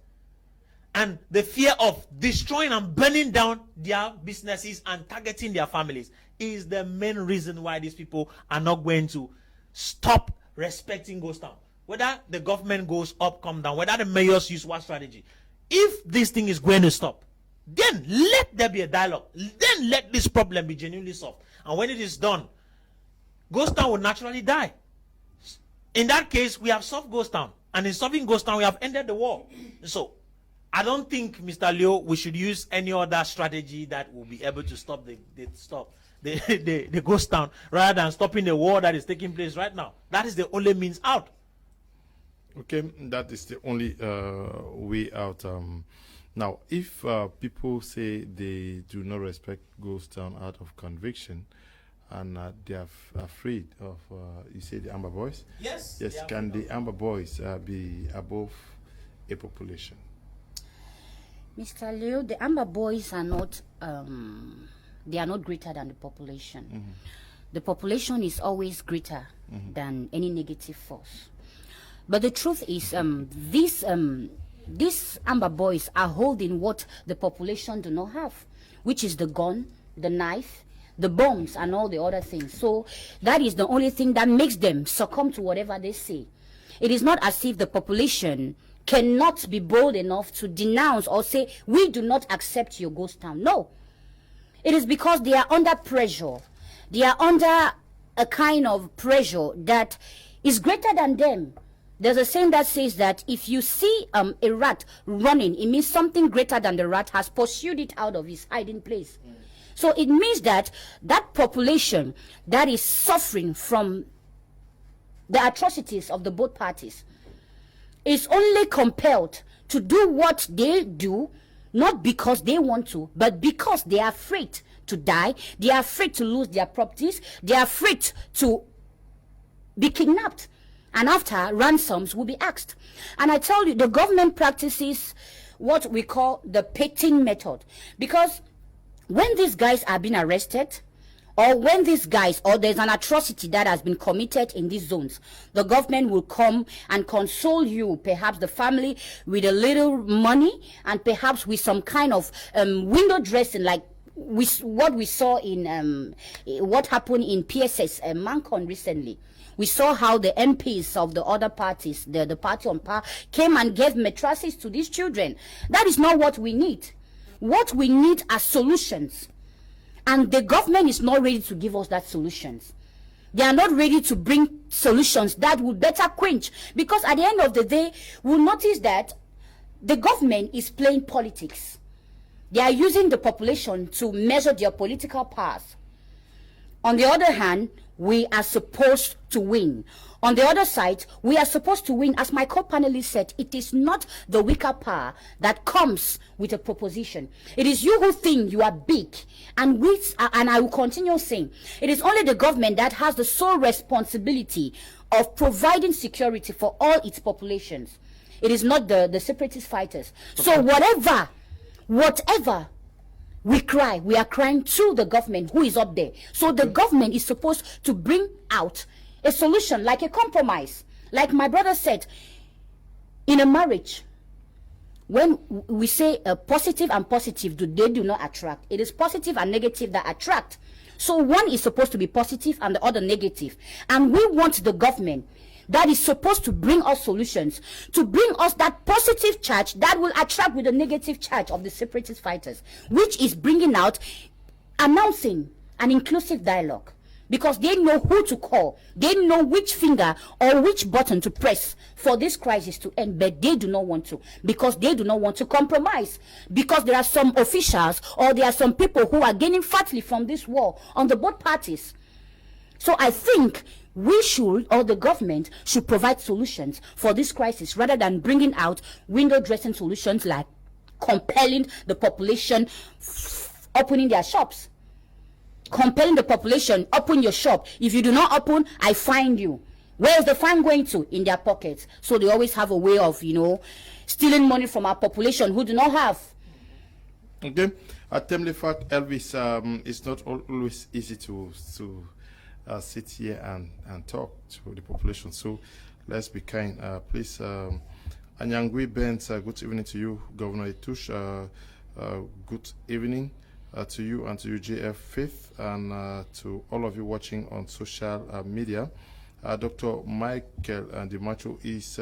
and the fear of destroying and burning down their businesses and targeting their families is the main reason why these people are not going to stop respecting Ghost Town. Whether the government goes up, come down, whether the mayors use what strategy. If this thing is going to stop, then let there be a dialogue. Then let this problem be genuinely solved. And when it is done, Ghost Town will naturally die. In that case, we have solved Ghost Town. And in solving Ghost Town, we have ended the war. So, I don't think, Mr. Leo, we should use any other strategy that will be able to stop the Ghost Town, rather than stopping the war that is taking place right now. That is the only means out. Okay, that is the only way out. Now, if people say they do not respect Ghost Town out of conviction, and they are afraid of, you say the Amber Boys? Yes. Yes, can the Amber Boys be above a population? Mr. Leo, the Amber Boys are not, they are not greater than the population. The population is always greater than any negative force. But the truth is, these Amber Boys are holding what the population do not have, which is the gun, the knife, the bombs, and all the other things. So that is the only thing that makes them succumb to whatever they say. It is not as if the population cannot be bold enough to denounce or say, we do not accept your Ghost Town. No. It is because they are under pressure. They are under a kind of pressure that is greater than them. There's a saying that says that if you see a rat running, it means something greater than the rat has pursued it out of his hiding place. So it means that that population that is suffering from the atrocities of the both parties is only compelled to do what they do, not because they want to, but because they are afraid to die, they are afraid to lose their properties, they are afraid to be kidnapped. And after, ransoms will be asked. And I tell you, the government practices what we call the petting method. Because when these guys are being arrested, or when these guys, or there's an atrocity that has been committed in these zones, the government will come and console you, perhaps the family, with a little money and perhaps with some kind of window dressing, like what we saw in what happened in PSS Mankon recently. We saw how the MPs of the other parties, the party on power, came and gave mattresses to these children. That is not what we need. What we need are solutions. And the government is not ready to give us that solutions. They are not ready to bring solutions that would better quench. Because at the end of the day, we'll notice that the government is playing politics. They are using the population to measure their political powers. On the other hand, we are supposed to win. On the other side, we are supposed to win. As my co-panelist said, it is not the weaker power that comes with a proposition. It is you who think you are big. And I will continue saying, it is only the government that has the sole responsibility of providing security for all its populations. It is not the separatist fighters. Okay. So whatever we cry, we are crying to the government who is up there. So the government is supposed to bring out a solution, like a compromise. Like my brother said, in a marriage, when we say positive and positive, they do not attract. It is positive and negative that attract. So one is supposed to be positive and the other negative. And we want the government that is supposed to bring us solutions, to bring us that positive charge that will attract with the negative charge of the separatist fighters, which is bringing out, announcing an inclusive dialogue. Because they know who to call. They know which finger or which button to press for this crisis to end. But they do not want to. Because they do not want to compromise. Because there are some officials or there are some people who are gaining fatly from this war on the both parties. So I think we should, or the government should provide solutions for this crisis rather than bringing out window dressing solutions like compelling the population opening their shops. Compelling the population, open your shop. If you do not open, I fine you. Where is the fine going to? In their pockets. So they always have a way of, stealing money from our population who do not have. Okay. At the fact, Elvis, it's not always easy to sit here and talk to the population. So let's be kind. Please, Anyangui Benz, good evening to you. Governor Itush, good evening. To you and to UJF Fifth and to all of you watching on social media. Dr. Michael Dimacho is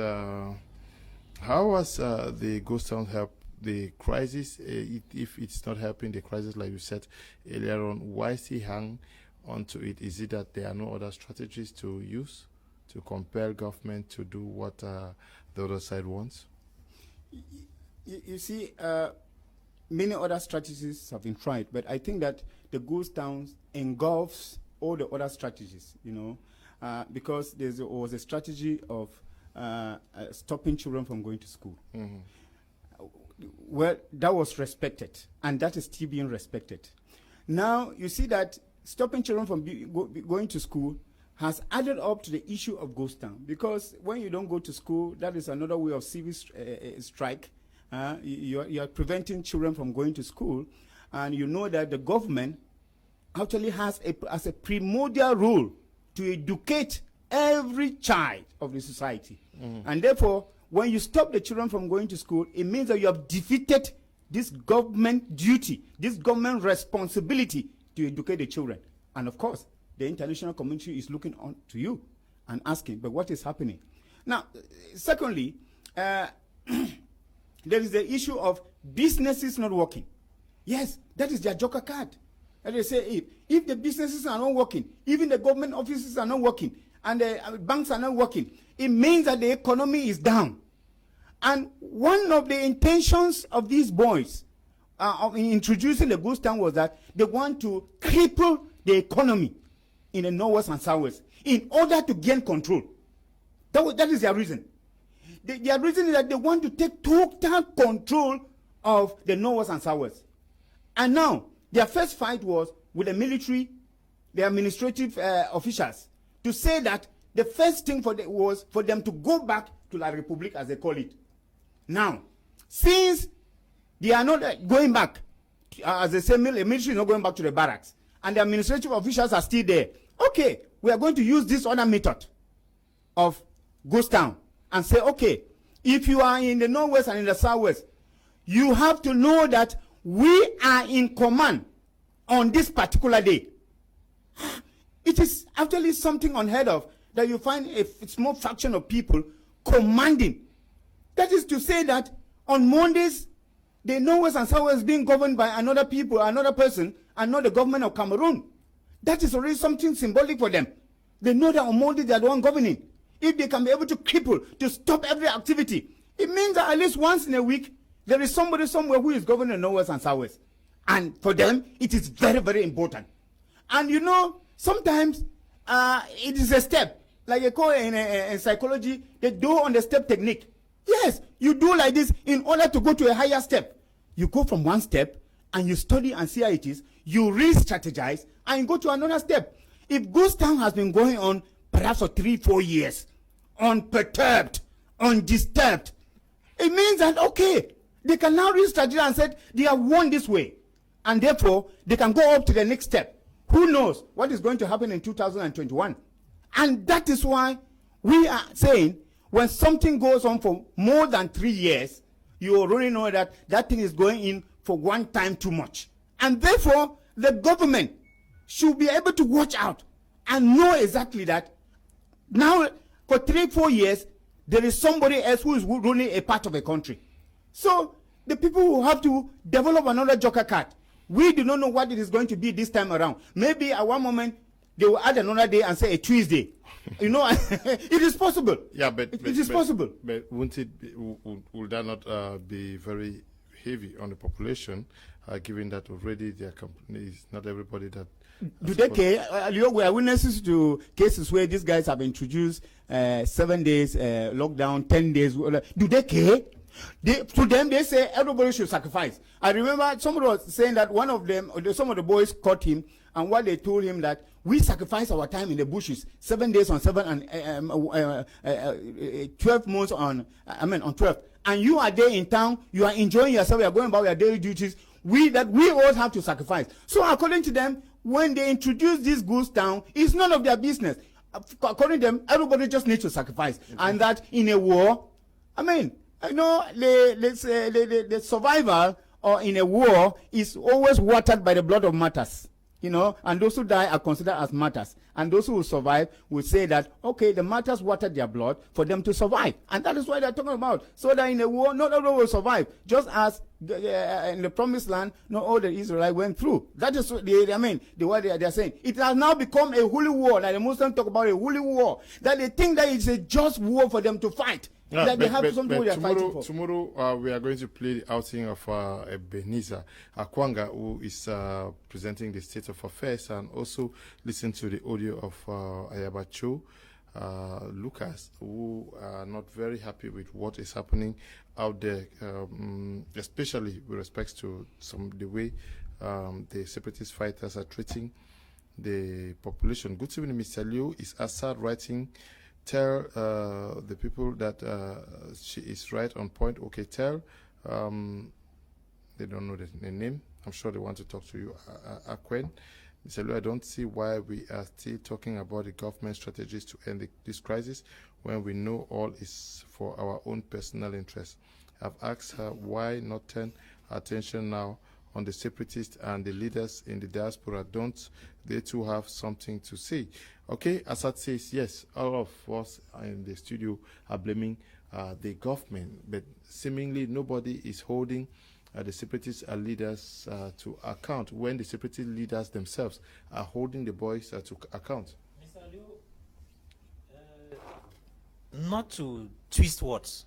how has the ghost town help the crisis? If it's not helping the crisis, like you said earlier on, why is he hang onto it? Is it that there are no other strategies to use to compel government to do what the other side wants? You see, many other strategies have been tried, but I think that the ghost towns engulfs all the other strategies, because there was a strategy of stopping children from going to school. Mm-hmm. Well, that was respected, and that is still being respected. Now, you see that stopping children from going to school has added up to the issue of ghost town, because when you don't go to school, that is another way of civil strike. You are preventing children from going to school, and you know that the government actually has a primordial role to educate every child of the society. Mm-hmm. And therefore, when you stop the children from going to school, it means that you have defeated this government duty, this government responsibility to educate the children. And of course, the international community is looking on to you and asking, but what is happening? Now, secondly, there is the issue of businesses not working. Yes, that is their joker card. And they say if the businesses are not working, even the government offices are not working, and the banks are not working, it means that the economy is down. And one of the intentions of these boys in introducing the ghost town was that they want to cripple the economy in the northwest and southwest in order to gain control. That is their reason. Their reason is that they want to take total control of the northwest and southwest. And now, their first fight was with the military, the administrative officials, to say that the first thing was for them to go back to La République, as they call it. Now, since they are not going back, as they say, the military is not going back to the barracks, and the administrative officials are still there. Okay, we are going to use this other method of ghost town and say, okay, if you are in the northwest and in the southwest, you have to know that we are in command on this particular day. It is actually something unheard of that you find a small fraction of people commanding. That is to say that on Mondays, the northwest and southwest is being governed by another people, another person, and not the government of Cameroon. That is already something symbolic for them. They know that on Monday they are the one governing. If they can be able to cripple, to stop every activity, it means that at least once in a week, there is somebody somewhere who is governing the northwest and southwest. And for them, it is very, very important. And you know, sometimes it is a step. Like they call in psychology, they do on the step technique. Yes, you do like this in order to go to a higher step. You go from one step and you study and see how it is. You re-strategize and you go to another step. If ghost town has been going on perhaps for 3-4 years, unperturbed, undisturbed, it means that, okay, they can now re-strategize and say they have won this way. And therefore, they can go up to the next step. Who knows what is going to happen in 2021? And that is why we are saying when something goes on for more than 3 years, you already know that that thing is going in for one time too much. And therefore, the government should be able to watch out and know exactly that now for 3-4 years, there is somebody else who is running a part of a country. So the people will have to develop another joker card. We do not know what it is going to be this time around. Maybe at one moment, they will add another day and say a Tuesday. You know, it is possible. Yeah, but it is possible. But won't it be, will that not be very heavy on the population, given that already their companies, not everybody that... Do they care? We are witnesses to cases where these guys have introduced 7 days lockdown, 10 days. Do they care? To them, they say everybody should sacrifice. I remember somebody was saying that one of them, some of the boys caught him, and what they told him that we sacrifice our time in the bushes, 7 days on 7 and 12 months on 12. And you are there in town, you are enjoying yourself, you are going about your daily duties. We all have to sacrifice. So according to them, when they introduce this ghost town, it's none of their business. According to them, everybody just needs to sacrifice. Mm-hmm. And that in a war, you know, the survival or in a war is always watered by the blood of martyrs. You know, and those who die are considered as martyrs. And those who will survive will say that, okay, the martyrs watered their blood for them to survive. And that is what they're talking about. So that in a war, not everyone will survive. Just as in the promised land, not all the Israelites went through. That is what they're saying. It has now become a holy war. Like the Muslims talk about a holy war. That they think that it's a just war for them to fight. Yeah, tomorrow we are going to play the outing of Ebenezer Akwanga, who is presenting the state of affairs, and also listen to the audio of Ayabacho Lucas, who are not very happy with what is happening out there, especially with respect to the way the separatist fighters are treating the population. Good evening, Mr. Liu. Is Assad writing? Tell the people that she is right on point. Okay, tell. They don't know the name. I'm sure they want to talk to you. Akwen. Mr. Liu, I don't see why we are still talking about the government strategies to end this crisis when we know all is for our own personal interest. I've asked her why not turn attention now on the separatists and the leaders in the diaspora. Don't they too have something to say? Okay, Assad says, yes, all of us in the studio are blaming the government, but seemingly nobody is holding the separatist leaders to account when the separatist leaders themselves are holding the boys to account. Mr. Liu, not to twist words,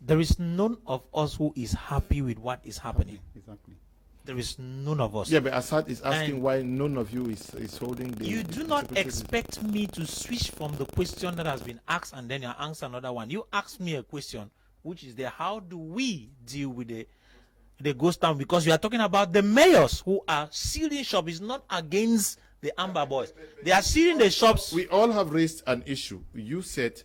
there is none of us who is happy with what is happening. Exactly. There is none of us. Yeah, but Assad is asking why none of you is holding the... You do not expect me to switch from the question that has been asked and then you answer another one. You asked me a question, which is how do we deal with the ghost town? Because you are talking about the mayors who are sealing shops. It's not against the Amber Boys. They are sealing the shops. We all have raised an issue. You said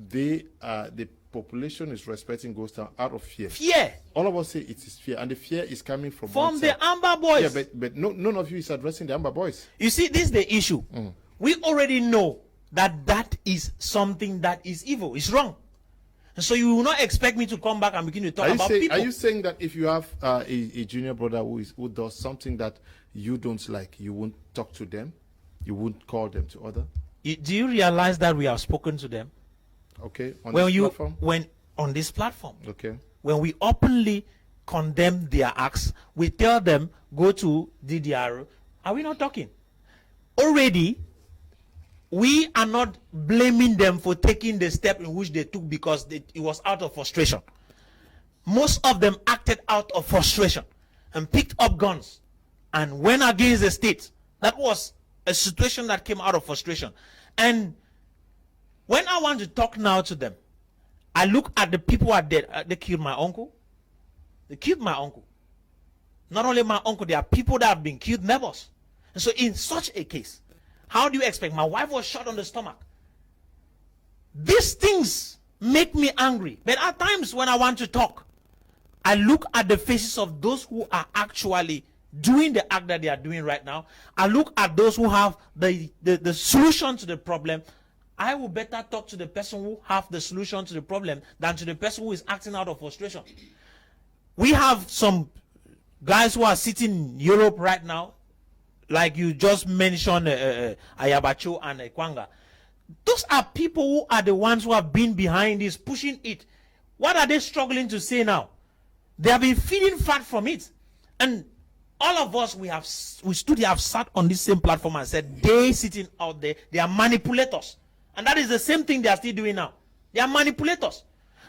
they are the population is respecting Ghost Town out of fear. Fear. All of us say it is fear, and the fear is coming from the Amber Boys. Yeah, but none of you is addressing the Amber Boys. You see, this is the issue. We already know that is something that is evil. It's wrong. And so you will not expect me to come back and begin to talk about people. Are you saying that if you have a junior brother who does something that you don't like, you won't talk to them? You won't call them to order? Do you realize that we have spoken to them? Okay. On this platform? On this platform. Okay. When we openly condemn their acts, we tell them, go to DDR. Are we not talking? Already, we are not blaming them for taking the step in which they took because it was out of frustration. Most of them acted out of frustration and picked up guns and went against the state. That was a situation that came out of frustration. And when I want to talk now to them, I look at the people who are dead. They killed my uncle. They killed my uncle. Not only my uncle, there are people that have been killed, neighbors. And so in such a case, how do you expect? My wife was shot on the stomach. These things make me angry. But at times when I want to talk, I look at the faces of those who are actually doing the act that they are doing right now. I look at those who have the solution to the problem. I will better talk to the person who have the solution to the problem than to the person who is acting out of frustration. We have some guys who are sitting in Europe right now, like you just mentioned, Ayabacho and Kwanga. Those are people who are the ones who have been behind this, pushing it. What are they struggling to say now? They have been feeding fat from it. And all of us, we have sat on this same platform and said, they sitting out there, they are manipulators. And that is the same thing they are still doing now. They are manipulators.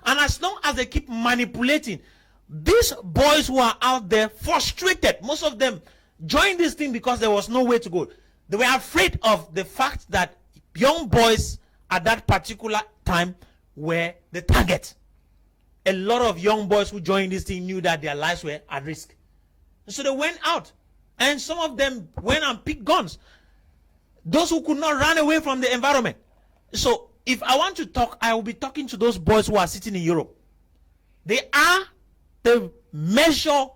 And as long as they keep manipulating, these boys who are out there frustrated, most of them joined this thing because there was no way to go. They were afraid of the fact that young boys at that particular time were the target. A lot of young boys who joined this thing knew that their lives were at risk. So they went out, and some of them went and picked guns. Those who could not run away from the environment. So if I want to talk, I will be talking to those boys who are sitting in Europe. They are the major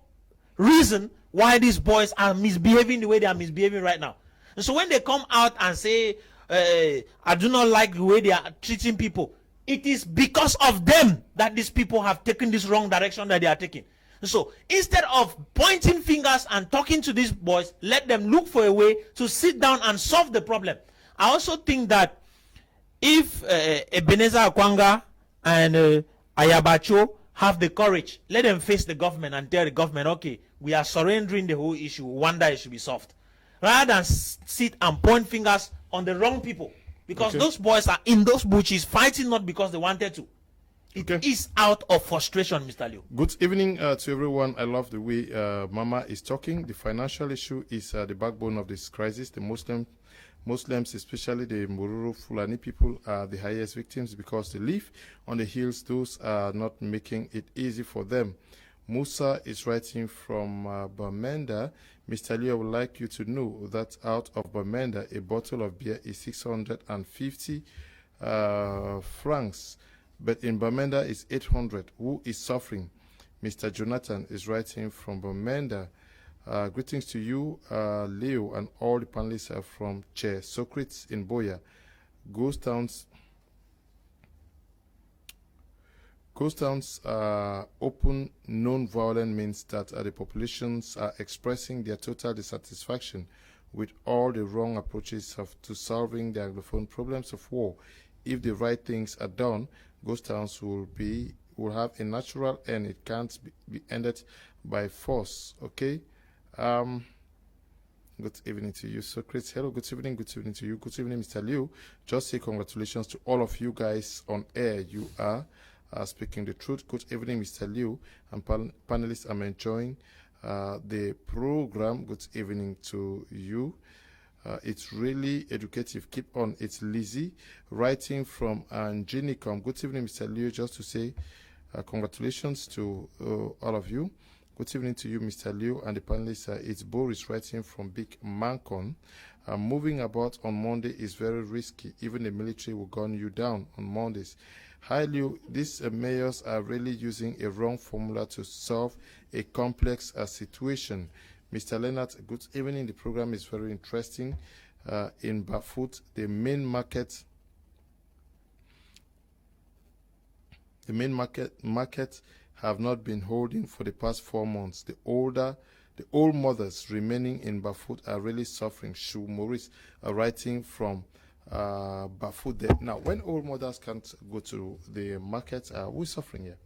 reason why these boys are misbehaving the way they are misbehaving right now. And so when they come out and say, I do not like the way they are treating people, it is because of them that these people have taken this wrong direction that they are taking. So instead of pointing fingers and talking to these boys, let them look for a way to sit down and solve the problem. I also think that if Ebenezer Akwanga and Ayabacho have the courage, let them face the government and tell the government, okay, we are surrendering the whole issue. One day it should be solved. Rather than sit and point fingers on the wrong people. Because those boys are in those bushes fighting not because they wanted to. It is out of frustration, Mr. Liu. Good evening to everyone. I love the way Mama is talking. The financial issue is the backbone of this crisis. The Muslims, especially the Mururu Fulani people, are the highest victims because they live on the hills. Those are not making it easy for them. Musa is writing from Bamenda. Mr. Liu, I would like you to know that out of Bamenda, a bottle of beer is 650 francs. But in Bamenda, it's 800. Who is suffering? Mr. Jonathan is writing from Bamenda. Greetings to you, Leo, and all the panelists are from Che Socrates in Boya. Ghost towns open non-violent means that the populations are expressing their total dissatisfaction with all the wrong approaches to solving the Anglophone problems of war. If the right things are done, ghost towns will have a natural end. It can't be ended by force. Okay. Good evening to you, Socrates. Hello, good evening to you. Good evening, Mr. Liu. Just say congratulations to all of you guys on air. You are speaking the truth. Good evening, Mr. Liu and panelists. I'm enjoying the program. Good evening to you. It's really educative. Keep on. It's Lizzie writing from Angenicum. Good evening, Mr. Liu. Just to say congratulations to all of you. Good evening to you, Mr. Liu, and the panelists. It's Boris writing from Big Mankon. Moving about on Monday is very risky. Even the military will gun you down on Mondays. Hi, Liu. These mayors are really using a wrong formula to solve a complex situation. Mr. Leonard, good evening. The program is very interesting. In Bafut, the main market have not been holding for the past 4 months. The old mothers remaining in Bafut are really suffering. Shu Maurice writing from Bafut there. Now, when old mothers can't go to the market, who's suffering here?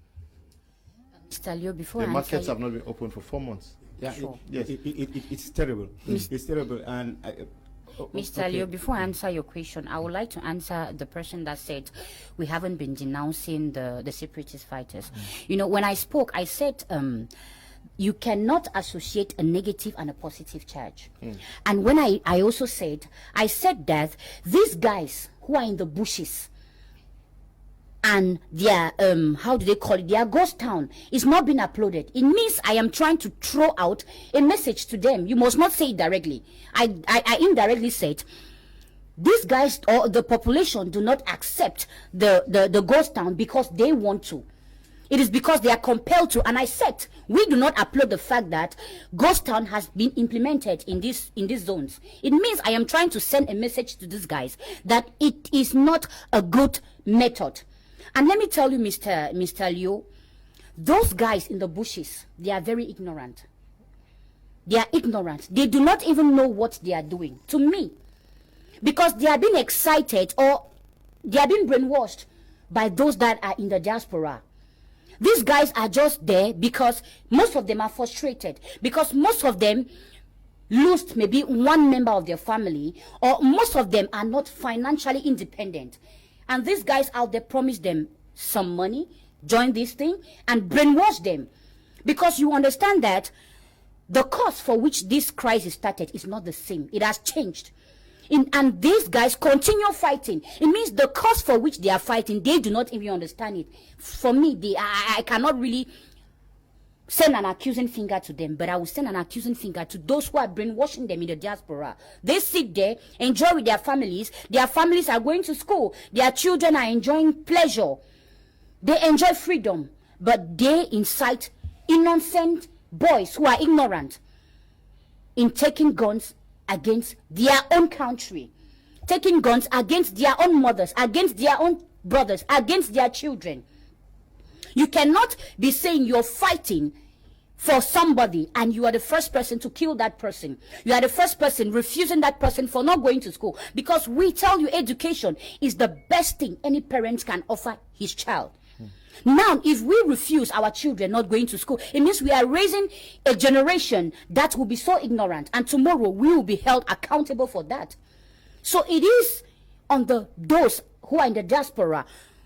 Mr. Leo, before the markets have not been open for 4 months. Yeah, sure. It's terrible. It's terrible. And Mr. Leo, before I answer your question, I would like to answer the person that said we haven't been denouncing the separatist fighters. You know, when I spoke, I said you cannot associate a negative and a positive charge. And when I also said, I said that these guys who are in the bushes and their how do they call it, their ghost town is not being uploaded, it means I am trying to throw out a message to them. You must not say it directly. I indirectly said these guys or the population do not accept the ghost town because they want to. It is because they are compelled to. And I said we do not upload the fact that ghost town has been implemented in these zones. It means I am trying to send a message to these guys that it is not a good method. And let me tell you, Mr. Liu, those guys in the bushes, they are very ignorant. They are ignorant. They do not even know what they are doing, to me. Because they are being excited or they are being brainwashed by those that are in the diaspora. These guys are just there because most of them are frustrated. Because most of them lost maybe one member of their family, or most of them are not financially independent. And these guys out there promise them some money, join this thing, and brainwash them. Because you understand that the cause for which this crisis started is not the same. It has changed. And these guys continue fighting. It means the cause for which they are fighting, they do not even understand it. For me, I cannot really send an accusing finger to them, but I will send an accusing finger to those who are brainwashing them in the diaspora. They sit there, enjoy with their families are going to school, their children are enjoying pleasure, they enjoy freedom, but they incite innocent boys who are ignorant in taking guns against their own country, taking guns against their own mothers, against their own brothers, against their children. You cannot be saying you're fighting for somebody and you are the first person to kill that person. You are the first person refusing that person for not going to school. Because we tell you education is the best thing any parent can offer his child. Now, if we refuse our children not going to school, it means we are raising a generation that will be so ignorant. And tomorrow we will be held accountable for that. So it is on those who are in the diaspora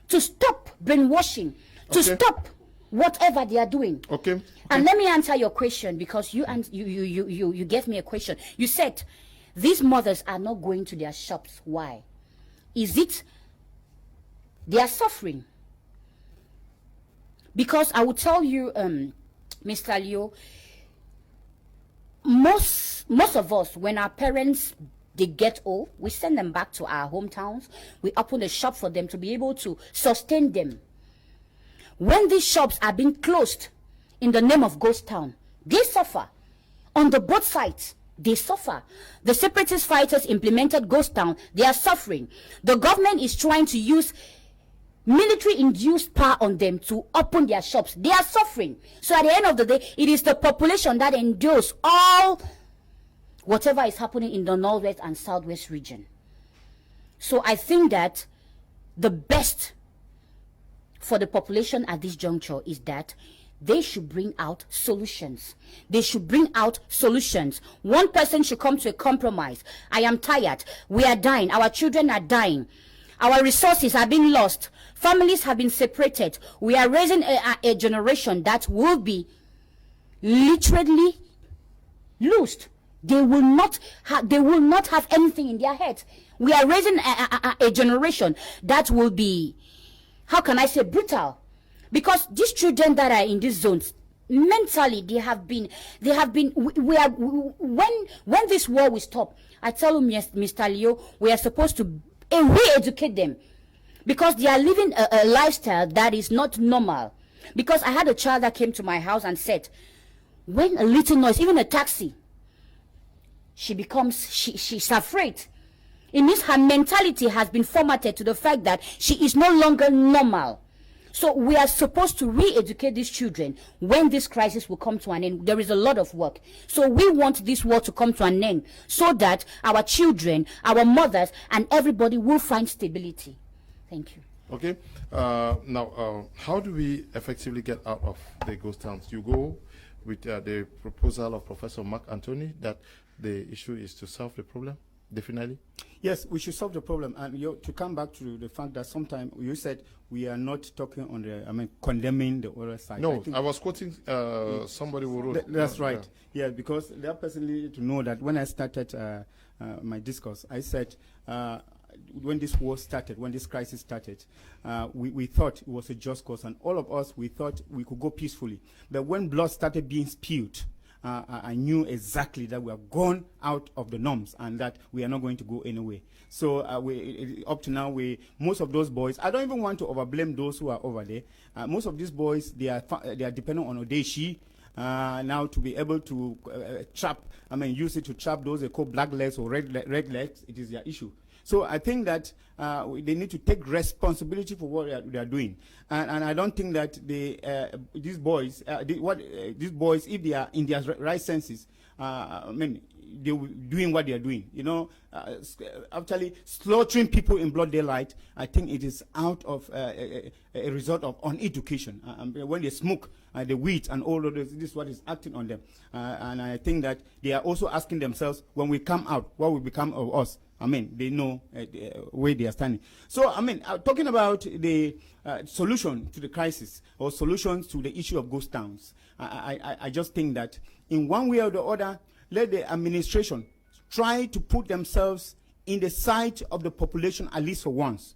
to stop brainwashing, to stop whatever they are doing. Okay. And let me answer your question, because you gave me a question. You said these mothers are not going to their shops. Why? Is it they are suffering? Because I will tell you, Mr. Leo, most of us, when our parents they get old, we send them back to our hometowns. We open a shop for them to be able to sustain them. When these shops are being closed in the name of ghost town, they suffer. On the both sides, they suffer. The separatist fighters implemented ghost town. They are suffering. The government is trying to use military-induced power on them to open their shops. They are suffering. So at the end of the day, it is the population that endures all whatever is happening in the northwest and southwest region. So I think that the best for the population at this juncture is that they should bring out solutions. They should bring out solutions. One person should come to a compromise. I am tired. We are dying. Our children are dying. Our resources are being lost. Families have been separated. We are raising a generation that will be literally lost. They will not have anything in their heads. We are raising a generation that will be, how can I say, brutal. Because these children that are in these zones, mentally they have been when this war will stop, I tell you, Mr. Leo, we are supposed to re-educate them, because they are living a lifestyle that is not normal. Because I had a child that came to my house and said, when a little noise, even a taxi, she's afraid. It means her mentality has been formatted to the fact that she is no longer normal. So we are supposed to re-educate these children when this crisis will come to an end. There is a lot of work. So we want this war to come to an end so that our children, our mothers, and everybody will find stability. Thank you. Okay. Now, how do we effectively get out of the ghost towns? You go with the proposal of Professor Mark Anthony that the issue is to solve the problem, definitely? Yes, we should solve the problem. And to come back to the fact that sometimes you said we are not talking on the, condemning the other side. No, I was quoting somebody who wrote. That's right. Yeah, because they personally to know that when I started my discourse, I said, when this war started, when this crisis started, we thought it was a just cause, and all of us, we thought we could go peacefully. But when blood started being spilled, I knew exactly that we are gone out of the norms and that we are not going to go anywhere. So up to now, most of those boys, I don't even want to overblame those who are over there. Most of these boys, they are dependent on Odeshi now to be able to trap, use it to trap those they call black legs or red legs. It is their issue. So I think that they need to take responsibility for what they are doing, and I don't think that these boys, if they are in their right senses, they're doing what they are doing. Actually slaughtering people in broad daylight. I think it is out of a result of uneducation. When they smoke the weed and all of this is what is acting on them, and I think that they are also asking themselves, when we come out, what will become of us? They know where they are standing. So, talking about the solution to the crisis or solutions to the issue of ghost towns, I just think that in one way or the other, let the administration try to put themselves in the sight of the population at least for once.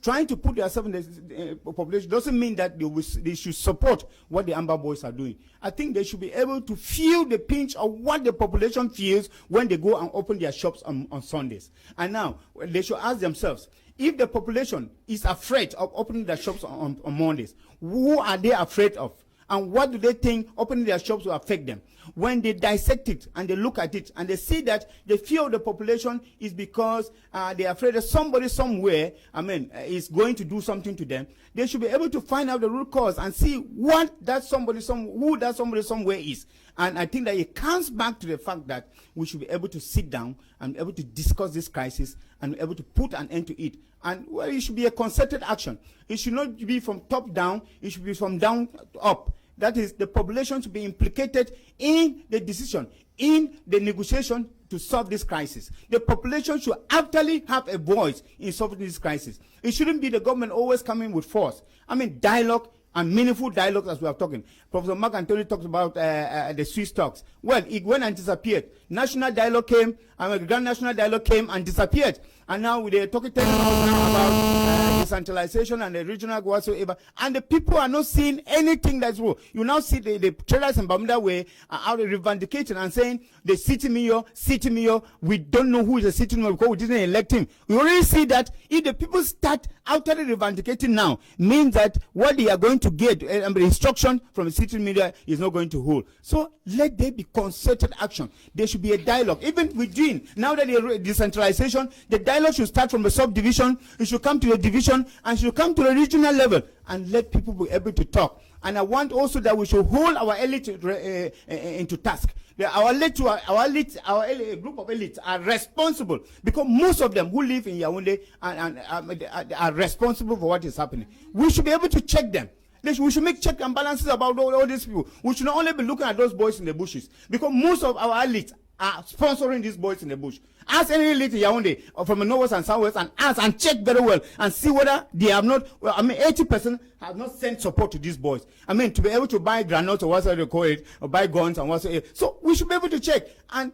Trying to put themselves in the population doesn't mean that they should support what the Amber Boys are doing. I think they should be able to feel the pinch of what the population feels when they go and open their shops on Sundays. And now, they should ask themselves, if the population is afraid of opening their shops on Mondays, who are they afraid of? And what do they think opening their shops will affect them? When they dissect it and they look at it and they see that the fear of the population is because they are afraid that somebody somewhere, is going to do something to them, they should be able to find out the root cause and see who that somebody somewhere is. And I think that it comes back to the fact that we should be able to sit down and be able to discuss this crisis and be able to put an end to it. And it should be a concerted action. It should not be from top down, it should be from down up. That is, the population to be implicated in the decision, in the negotiation to solve this crisis. The population should actually have a voice in solving this crisis. It shouldn't be the government always coming with force. Dialogue and meaningful dialogue, as we are talking. Professor Mark Anthony talks about the Swiss talks. Well, it went and disappeared. National dialogue came, Grand National dialogue came and disappeared. And now they're talking now about decentralization and the regional whatsoever. And the people are not seeing anything that's wrong. You now see the traders in Bermuda way are out revendicating and saying, the city mayor, we don't know who is the city mayor because we didn't elect him. We already see that if the people start outright revendicating now, means that what they are going to get, the instruction from the city media is not going to hold. So let there be concerted action. There should be a dialogue. Even within, now that the decentralization, the dialogue should start from the subdivision, it should come to the division, and should come to the regional level, and let people be able to talk. And I want also that we should hold our elite into task. Our group of elites are responsible, because most of them who live in Yaoundé are responsible for what is happening. We should be able to check them. We should make check and balances about all these people. We should not only be looking at those boys in the bushes, because most of our elites are sponsoring these boys in the bush. Ask any elite in Yaoundé or from the northwest and southwest and ask and check very well and see whether they have not, 80% have not sent support to these boys. To be able to buy granules or whatever they call it, or buy guns and whatsoever. So we should be able to check and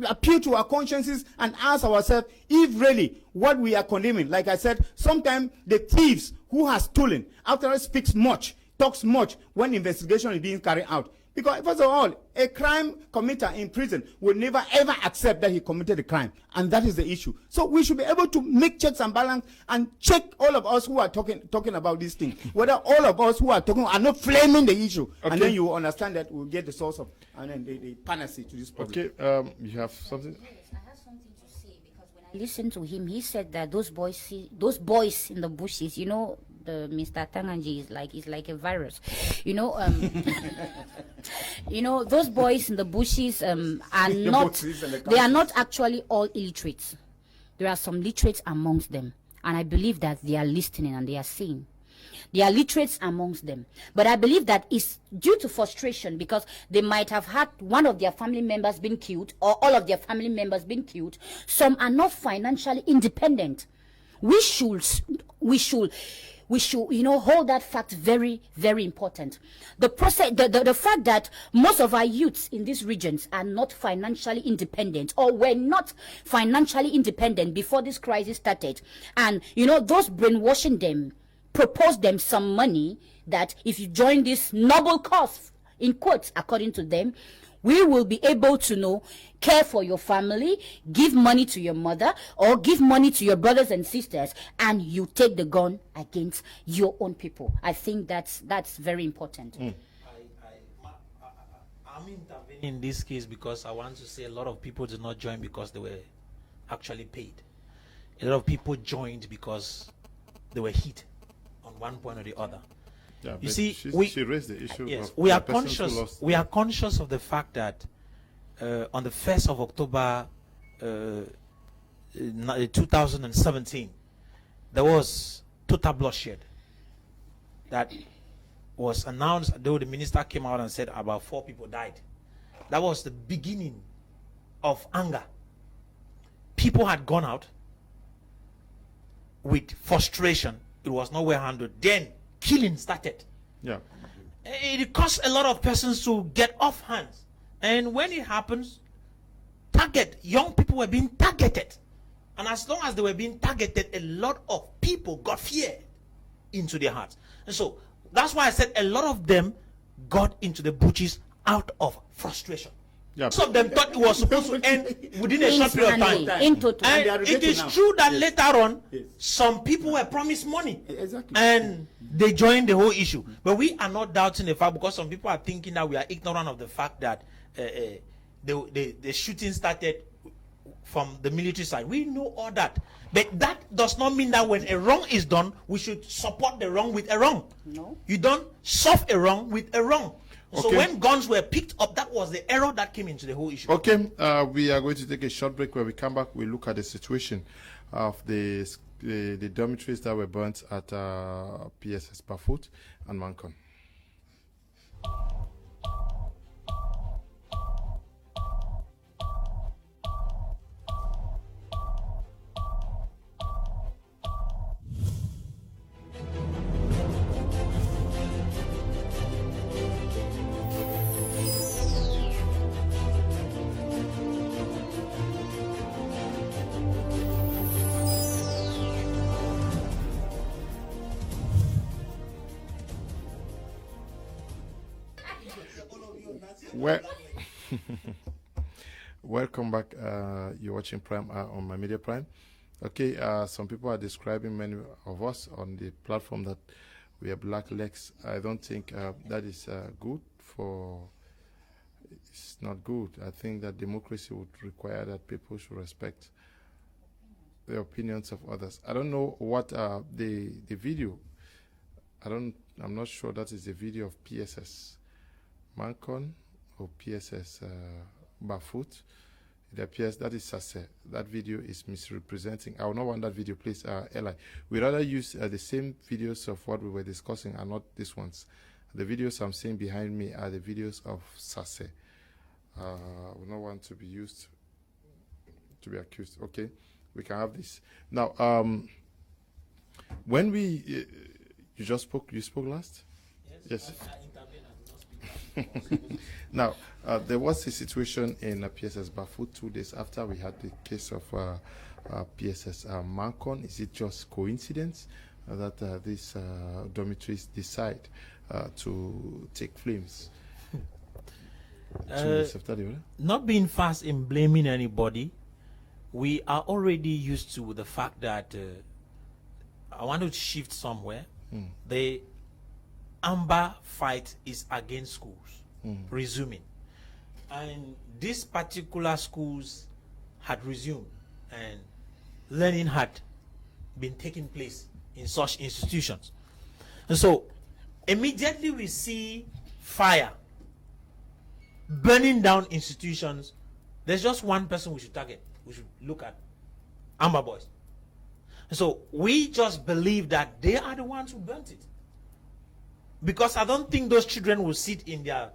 appeal to our consciences and ask ourselves if really what we are condemning, like I said, sometimes the thieves who has stolen, after all speaks much, talks much when investigation is being carried out. Because first of all, a crime committer in prison will never ever accept that he committed a crime, and that is the issue. So we should be able to make checks and balance and check all of us who are talking about this thing, whether all of us who are talking are not flaming the issue, and then you will understand that we'll get the source of and then the panacea to this problem. Okay, you have something? Yes, I have something to say because when I listened to him, he said that those boys in the bushes, you know, the Mr. Tanganji is like a virus, you know. You know, those boys in the bushes are not. They are not actually all illiterates. There are some literates amongst them, and I believe that they are listening and they are seeing. There are literates amongst them, but I believe that it's due to frustration because they might have had one of their family members been killed or all of their family members been killed. Some are not financially independent. We should, you know, hold that fact very, very important. The process, the fact that most of our youths in these regions are not financially independent or were not financially independent before this crisis started, and you know, those brainwashing them, propose them some money that if you join this noble cause, in quotes, according to them, we will be able to know, care for your family, give money to your mother, or give money to your brothers and sisters, and you take the gun against your own people. I think that's very important. I'm intervening in this case because I want to say a lot of people did not join because they were actually paid. A lot of people joined because they were hit on one point or the other. Yeah, you see, she raised the issue. Yes, of we are conscious. We are conscious of the fact that on the 1st of October 2017, there was total bloodshed that was announced. Though the minister came out and said about 4 people died, that was the beginning of anger. People had gone out with frustration. It was not well handled. Then killing started. Yeah. It caused a lot of persons to get off hands. And when it happens, young people were being targeted. And as long as they were being targeted, a lot of people got fear into their hearts. And so that's why I said a lot of them got into the bushes out of frustration. Yeah. Some of them thought it was supposed to end within a short period of time. And it is true that later on, some people were promised money. Exactly. And they joined the whole issue. But we are not doubting the fact, because some people are thinking that we are ignorant of the fact that the shooting started from the military side. We know all that. But that does not mean that when a wrong is done, we should support the wrong with a wrong. No. You don't solve a wrong with a wrong. So Okay. when guns were picked up, that was the error that came into the whole issue. Okay, we are going to take a short break. When we come back, we look at the situation of the dormitories that were burnt at PSS Bafut and Mankon. Well, welcome back. You're watching Prime on my Media Prime. Okay, some people are describing many of us on the platform that we are black legs. I don't think that is good for. It's not good. I think that democracy would require that people should respect the opinions of others. I don't know what the video. I'm not sure that is the video of PSS Mankon or PSS Bafut. It appears that is Sase. That video is misrepresenting. I will not want that video, please, Eli. We rather use the same videos of what we were discussing and not these ones. The videos I'm seeing behind me are the videos of Sase. I will not want to be used, to be accused. Okay, we can have this. Now, when we, you spoke last? Yes. Now, there was a situation in PSS Bafut 2 days after we had the case of PSS Mankon. Is it just coincidence that these dormitories decide to take flames? Not being fast in blaming anybody, we are already used to the fact that I want to shift somewhere. The Amber fight is against schools resuming, and these particular schools had resumed and learning had been taking place in such institutions. And so immediately we see fire burning down institutions, there's just one person we should target. We should look at Amber Boys. And so we just believe that they are the ones who burnt it. Because I don't think those children will sit in their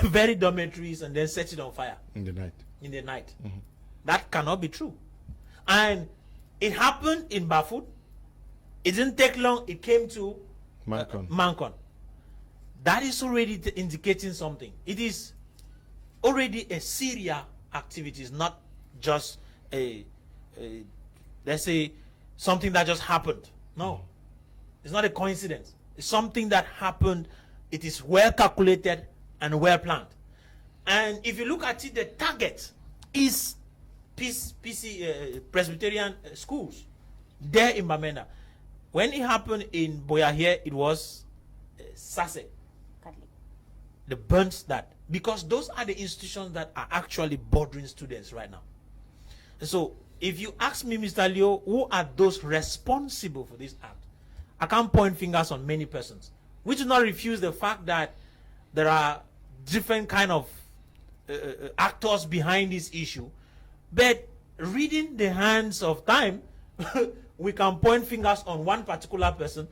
very dormitories and then set it on fire. In the night. In the night. That cannot be true. And it happened in Bafut. It didn't take long. It came to Mankon. That is already indicating something. It is already a serious activity. It's not just let's say, something that just happened. No. It's not a coincidence. It's something that happened. It is well calculated and well planned. And if you look at it, the target is Presbyterian schools there in Bamenda. When it happened in Boya here, it was Sase. They burnt that because those are the institutions that are actually bothering students right now. And so if you ask me, Mr. Leo, who are those responsible for this act, I can't point fingers on many persons. We do not refuse the fact that there are different kind of actors behind this issue, but reading the hands of time, we can point fingers on one particular person,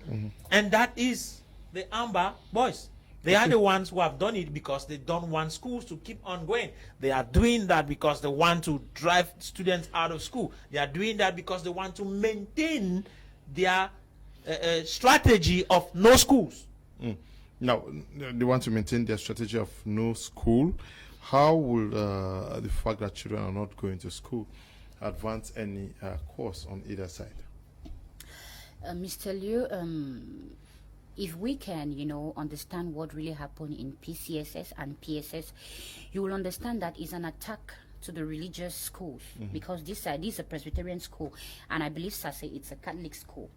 and that is the Amber Boys. They are the ones who have done it because they don't want schools to keep on going. They are doing that because they want to drive students out of school. They are doing that because they want to maintain their strategy of no schools. Now, they want to maintain their strategy of no school. How will the fact that children are not going to school advance any course on either side? Mr. Liu, if we can, understand what really happened in PCSS and PSS, you will understand that it's an attack to the religious schools, because this is a Presbyterian school, and I believe Sase it's a Catholic school.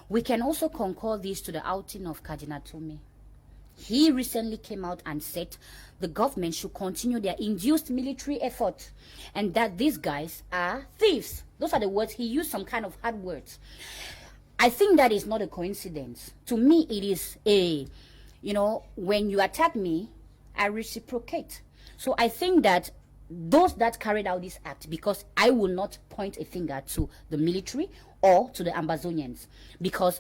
We can also concur this to the outing of Cardinal Tumi. He recently came out and said the government should continue their induced military effort, and that these guys are thieves. Those are the words he used, some kind of hard words. I think that is not a coincidence. To me, it is when you attack me, I reciprocate. So I think that those that carried out this act, because I will not point a finger to the military or to the Ambazonians, because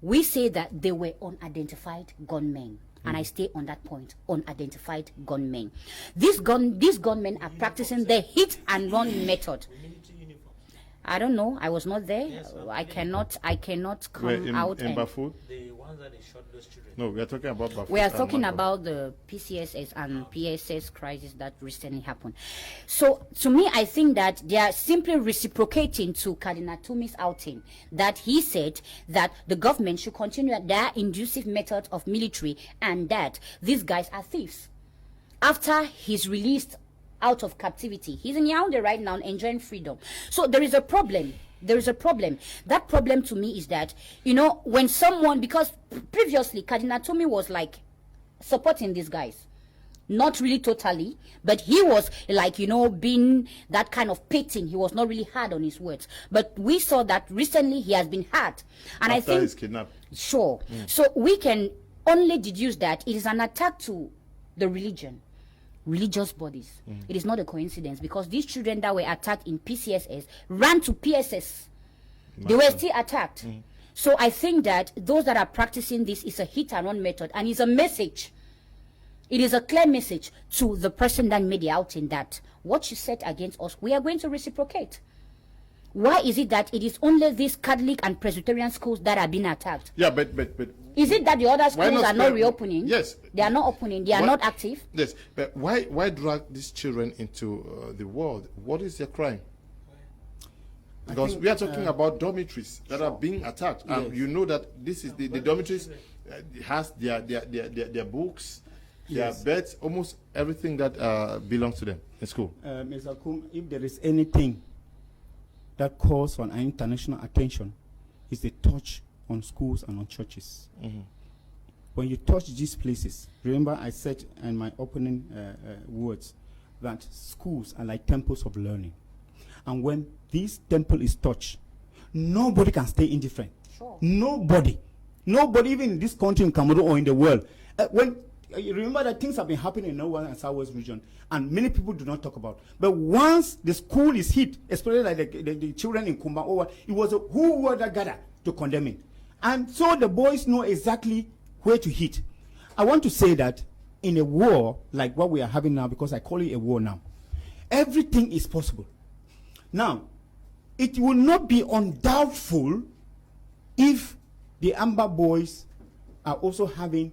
we say that they were unidentified gunmen. And I stay on that point, unidentified gunmen. These gunmen are practicing the hit and run method. I don't know. I was not there. Yes, I cannot come out. In Bafut? The ones that they shot those children. No, we are talking about Bafut. We are talking about the PCSS and PSS crisis that recently happened. So, to me, I think that they are simply reciprocating to Cardinal Tumi's outing, that he said that the government should continue their inducive method of military, and that these guys are thieves. After he's released out of captivity, he's in Yaoundé right now enjoying freedom. So there is a problem. There is a problem. That problem to me is that, when someone, because previously Cardinal Tumi was like supporting these guys, not really totally, but he was like, being that kind of pitting. He was not really hard on his words. But we saw that recently he has been hard. And after I think, he's kidnapped. Sure. So we can only deduce that it is an attack to the religious bodies. It is not a coincidence, because these children that were attacked in PCSS ran to PSS. They were still attacked. So I think that those that are practicing this is a hit and run method, and it's a message. It is a clear message to the person that made the outing that what you said against us, we are going to reciprocate. Why is it that it is only these Catholic and Presbyterian schools that are being attacked? Yeah, but is it that the other schools are not reopening? Yes. They are not opening. They are not active. Yes. But why drag these children into the world? What is their crime? Because we are talking about dormitories that are being attacked. And you know that this is the dormitories has their books, Yes. Their beds, almost everything that belongs to them in school. Mr. Kum, if there is anything that calls for an international attention, is the touch on schools and on churches. When you touch these places, remember I said in my opening words that schools are like temples of learning. And when this temple is touched, nobody can stay indifferent. Sure. Nobody, even in this country, in Cameroon or in the world. When you remember that things have been happening in the North and Southwest region, and many people do not talk about. But once the school is hit, especially like the children in Kumba, it was who were that gathered to condemn it. And so the boys know exactly where to hit. I want to say that in a war like what we are having now, because I call it a war now, everything is possible. Now, it will not be undoubtful if the Amber boys are also having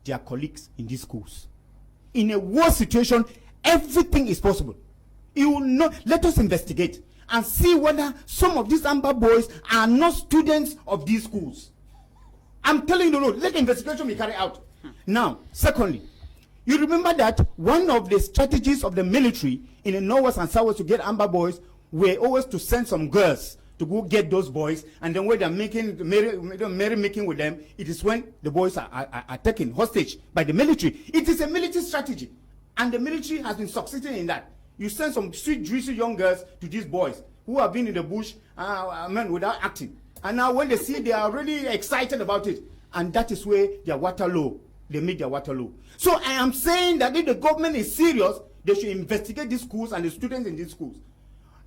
their colleagues in these schools. In a war situation, everything is possible. It will not. Let us investigate and see whether some of these Amber boys are not students of these schools. I'm telling you the Lord, let the investigation be carried out. Now, secondly, you remember that one of the strategies of the military in the North and South to get Amber boys were always to send some girls to go get those boys, and then when they're merry-making with them, it is when the boys are taken hostage by the military. It is a military strategy, and the military has been succeeding in that. You send some sweet, juicy young girls to these boys who have been in the bush without acting. And now when they see, they are really excited about it. And that is where their Waterloo, they meet their Waterloo. So I am saying that if the government is serious, they should investigate these schools and the students in these schools.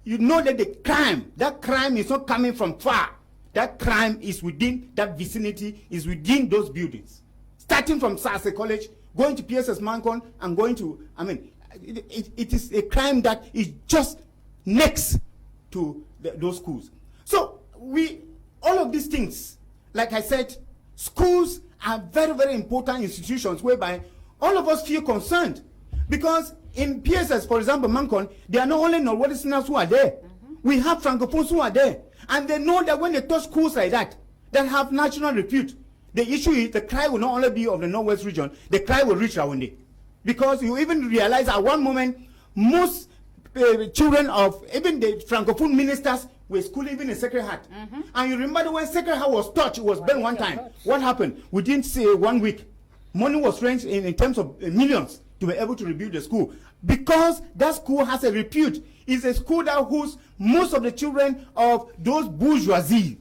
You know that that crime is not coming from far. That crime is within that vicinity, is within those buildings. Starting from Sase College, going to PSS Mankon, and going to, it is a crime that is just next to those schools. So all of these things, like I said, schools are very, very important institutions whereby all of us feel concerned. Because in PSS, for example, Mankon, there are not only Northwesterners who are there. We have Francophones who are there. And they know that when they touch schools like that have national repute, the issue is the cry will not only be of the Northwest region, the cry will reach Yaoundé. Because you even realize at one moment, most children of even the Francophone ministers were schooling even in Sacred Heart. And you remember when Sacred Heart was touched, it was burned one time. What happened? Within, say, 1 week, money was raised in terms of millions to be able to rebuild the school. Because that school has a repute. It's a school that hosts most of the children of those bourgeoisie.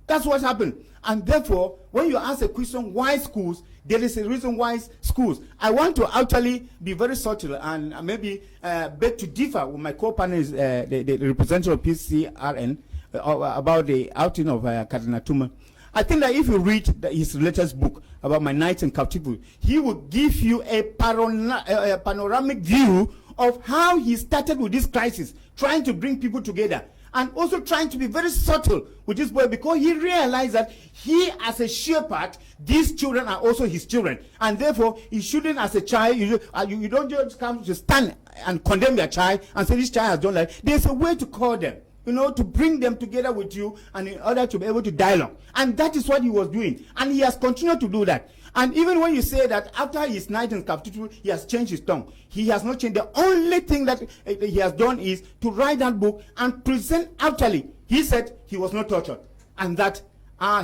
That's what happened. And therefore, when you ask a question, why schools, there is a reason why schools. I want to actually be very subtle and maybe beg to differ with my co-partners, the representative of PCRN, about the outing of Cardinal Tuma. I think that if you read his latest book about My Nights in Captivity, he will give you a panoramic view of how he started with this crisis, trying to bring people together, and also trying to be very subtle with this boy, because he realized that he, as a shepherd, these children are also his children, and therefore he shouldn't, as a child, you don't just come to stand and condemn your child and say this child has done that. There's a way to call them, to bring them together with you, and in order to be able to dialogue. And that is what he was doing, and he has continued to do that. And even when you say that after his night in captivity, he has changed his tongue, he has not changed. The only thing that he has done is to write that book and present actually. He said he was not tortured, and that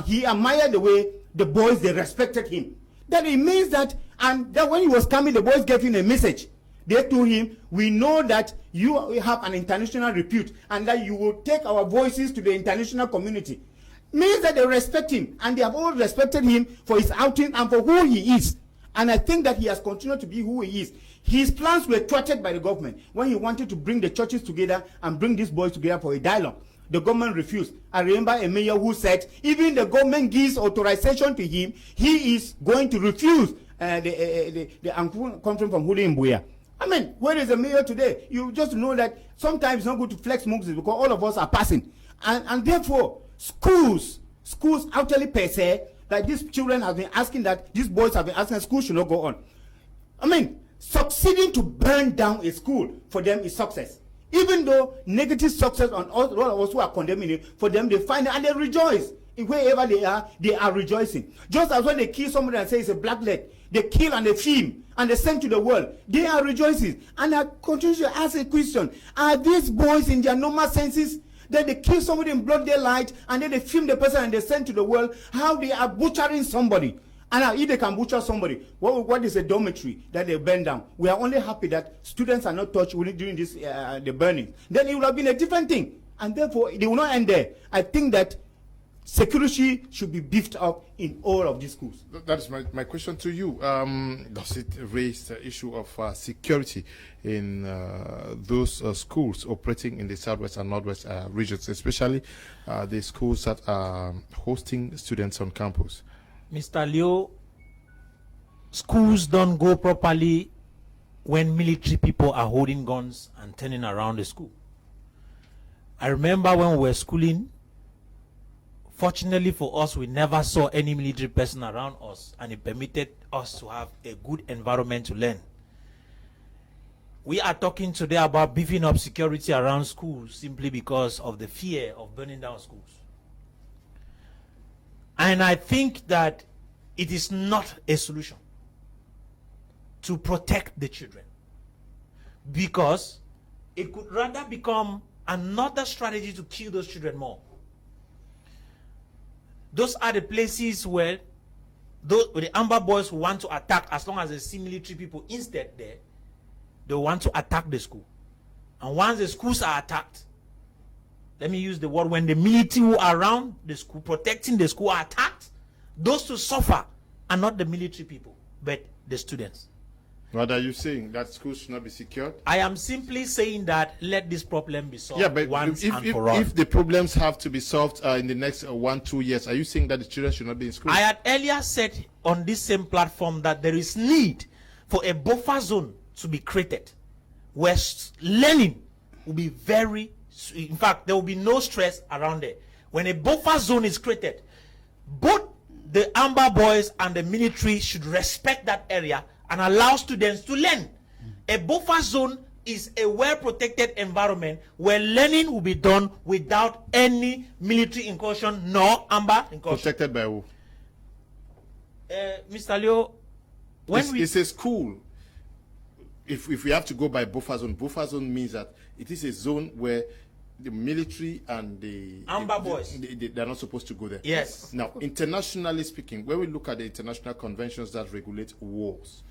he admired the way the boys, they respected him. That it means that, and that when he was coming, the boys gave him a message. They told him, we know that you have an international repute and that you will take our voices to the international community. Means that they respect him, and they have all respected him for his outing and for who he is. And I think that he has continued to be who he is. His plans were thwarted by the government when he wanted to bring the churches together and bring these boys together for a dialogue. The government refused. I remember a mayor who said, even the government gives authorization to him, he is going to refuse the conference from Huli Mbuya. Where is the mayor today? You just know that sometimes it's not good to flex monkeys because all of us are passing. And therefore, schools actually per se, that these children have been asking, that these boys have been asking, school should not go on. Succeeding to burn down a school for them is success. Even though negative success on all of us who are condemning it, for them they find it and they rejoice. wherever they are rejoicing. Just as when they kill somebody and say it's a black leg, they kill and they film and they send to the world, they are rejoicing. And I continue to ask a question: are these boys in their normal senses? Then they kill somebody in broad daylight and then they film the person and they send to the world how they are butchering somebody. And if they can butcher somebody, what is a dormitory that they burn down? We are only happy that students are not touched during this the burning. Then it would have been a different thing, and therefore it will not end there. I think that security should be beefed up in all of these schools. That is my question to you. Does it raise the issue of security in those schools operating in the southwest and northwest regions, especially the schools that are hosting students on campus? Mr. Leo, schools don't go properly when military people are holding guns and turning around the school. I remember when we were schooling, fortunately for us, we never saw any military person around us, and it permitted us to have a good environment to learn. We are talking today about beefing up security around schools simply because of the fear of burning down schools. And I think that it is not a solution to protect the children, because it could rather become another strategy to kill those children more. Those are the places where the Amber Boys want to attack. As long as they see military people instead there, they want to attack the school. And once the schools are attacked, let me use the word, when the military who are around the school, protecting the school, are attacked, those to suffer are not the military people, but the students. What are you saying? That schools should not be secured? I am simply saying that let this problem be solved once and for all. If the problems have to be solved in the next 1-2 years, are you saying that the children should not be in school? I had earlier said on this same platform that there is need for a buffer zone to be created, where learning will be very, in fact, there will be no stress around there. When a buffer zone is created, both the Amber Boys and the military should respect that area and allow students to learn. A buffer zone is a well-protected environment where learning will be done without any military incursion nor Amber incursion. Protected by who? Mr. Leo, it's a school. If we have to go by buffer zone means that it is a zone where the military and the Amber Boys, they're not supposed to go there. Yes. Now, internationally speaking, when we look at the international conventions that regulate wars,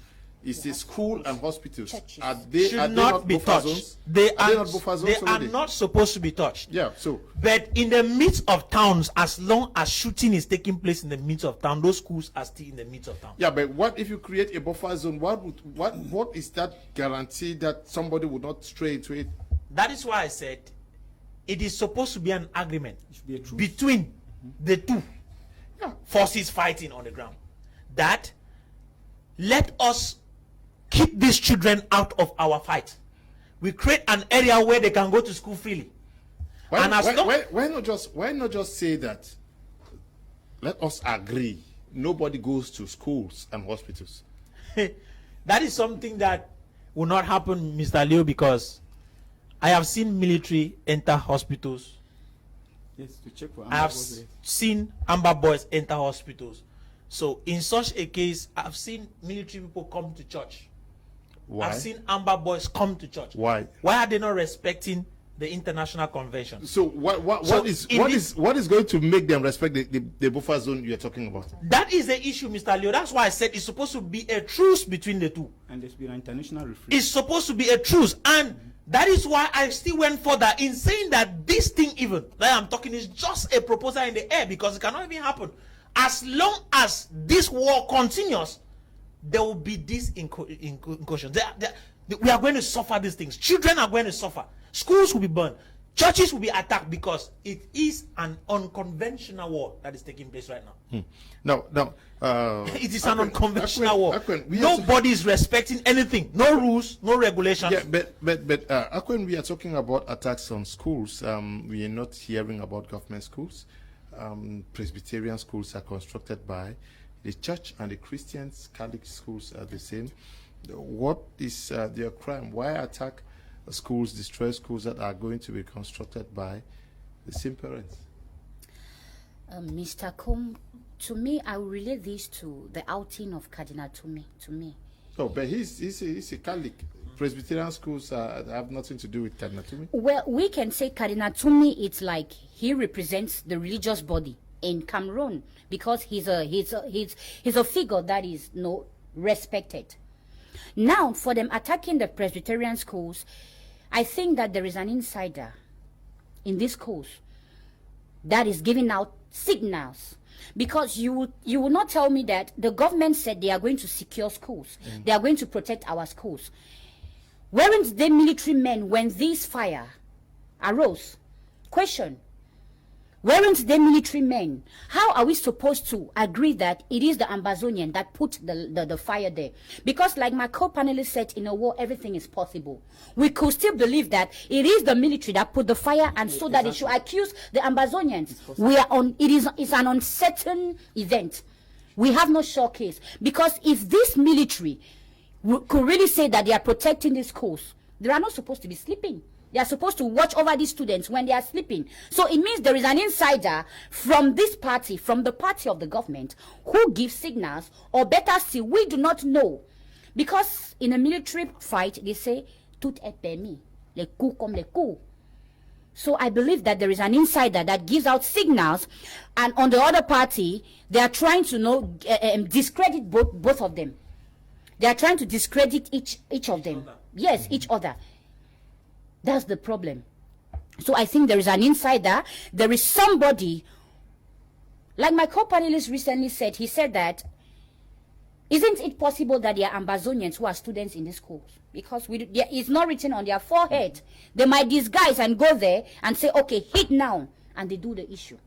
is the school and hospitals, are they not be buffer touched? zones? They are not buffer zones they already? are not supposed to be touched. Yeah, so. But in the midst of towns, as long as shooting is taking place in the midst of town, those schools are still in the midst of town. Yeah, but what if you create a buffer zone? What is that guarantee that somebody would not stray into it? That is why I said it is supposed to be an agreement between the two forces fighting on the ground, that let us keep these children out of our fight. We create an area where they can go to school freely. Why not just say that? Let us agree. Nobody goes to schools and hospitals. That is something that will not happen, Mr. Leo, because I have seen military enter hospitals. Yes, to check for I have seen Amber Boys enter hospitals. So in such a case, I've seen military people come to church. Why? I've seen Amber Boys come to church. Why? Why are they not respecting the international convention? So what is going to make them respect the buffer zone you are talking about? That is the issue, Mr. Leo. That's why I said it's supposed to be a truce between the two. And there's been an international referendum. It's supposed to be a truce, and that is why I still went further in saying that this thing, even that I'm talking, is just a proposal in the air, because it cannot even happen. As long as this war continues, there will be these incursions. We are going to suffer these things. Children are going to suffer. Schools will be burned. Churches will be attacked, because it is an unconventional war that is taking place right now. Now, it is an unconventional war. Nobody is respecting anything. No rules, no regulations. Yeah, but when we are talking about attacks on schools, we are not hearing about government schools. Presbyterian schools are constructed by the church, and the Christians, Catholic schools are the same. What is their crime? Why attack schools, destroy schools that are going to be constructed by the same parents? Mr. Com, to me, I will relate this to the outing of Cardinal to me. Oh, but he's a Catholic. Presbyterian schools have nothing to do with Cardinal Tumi. Well, we can say Cardinal Tumi, it's like he represents the religious body in Cameroon because he's a figure that is respected. Now, for them attacking the Presbyterian schools, I think that there is an insider in this schools that is giving out signals. Because you will not tell me that the government said they are going to secure schools. They are going to protect our schools. Weren't they military men when this fire arose? Question. Weren't they military men? How are we supposed to agree that it is the Ambazonian that put the fire there? Because like my co-panelist said, in a war, everything is possible. We could still believe that it is the military that put the fire and so that they should accuse the Ambazonians. It's an uncertain event. We have no sure case. Because if this military could really say that they are protecting these schools, they are not supposed to be sleeping. They are supposed to watch over these students when they are sleeping. So it means there is an insider from this party, from the party of the government, who gives signals, or better still, we do not know. Because in a military fight, they say, tout est permis, les coups comme les coups. So I believe that there is an insider that gives out signals, and on the other party, they are trying to discredit both of them. They are trying to discredit each of them. Yes, each other. That's the problem. So I think there is an insider. There is somebody, like my co-panelist recently said, he said that, isn't it possible that there are Ambazonians who are students in the schools? Because it's not written on their forehead. They might disguise and go there and say, okay, hit now, and they do the issue.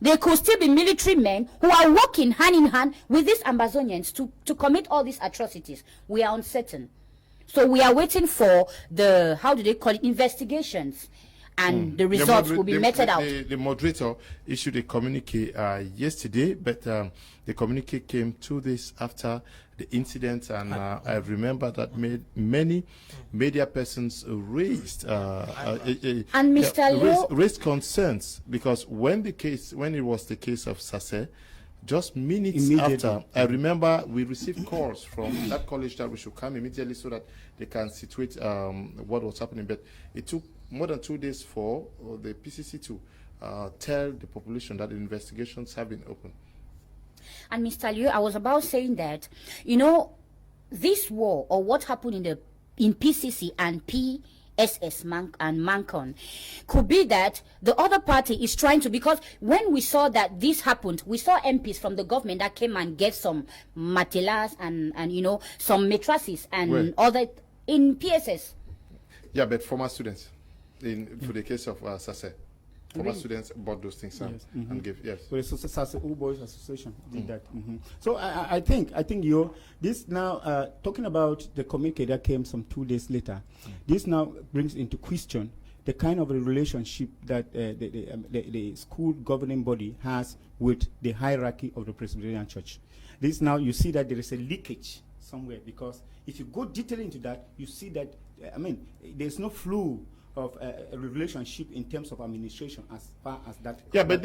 They could still be military men who are working hand in hand with these Ambazonians to commit all these atrocities. We are uncertain. So we are waiting for the, how do they call it, investigations, and the results will be meted out. The moderator issued a communique yesterday, but the communique came 2 days after the incident, and I remember that many media persons raised raised concerns, because when it was the case of Sase, just minutes after, I remember we received calls from that college that we should come immediately so that they can situate what was happening. But it took more than 2 days for the PCC to tell the population that the investigations have been open. And Mr. Liu, I was about saying that, this war, or what happened in PCC and PSS and Mankon, could be that the other party is trying to, because when we saw that this happened, we saw MPs from the government that came and gave some matelas and some mattresses and other in PSS. Yeah, but former students, for the case of Sase. Former students bought those things and gave, yes. So the Sase Boys Association did that. So I think this now, talking about the communique that came some 2 days later, this now brings into question the kind of a relationship that the school governing body has with the hierarchy of the Presbyterian Church. This now, you see that there is a leakage somewhere, because if you go detail into that, you see that, there's no flow of a relationship in terms of administration as far as that. Yeah, but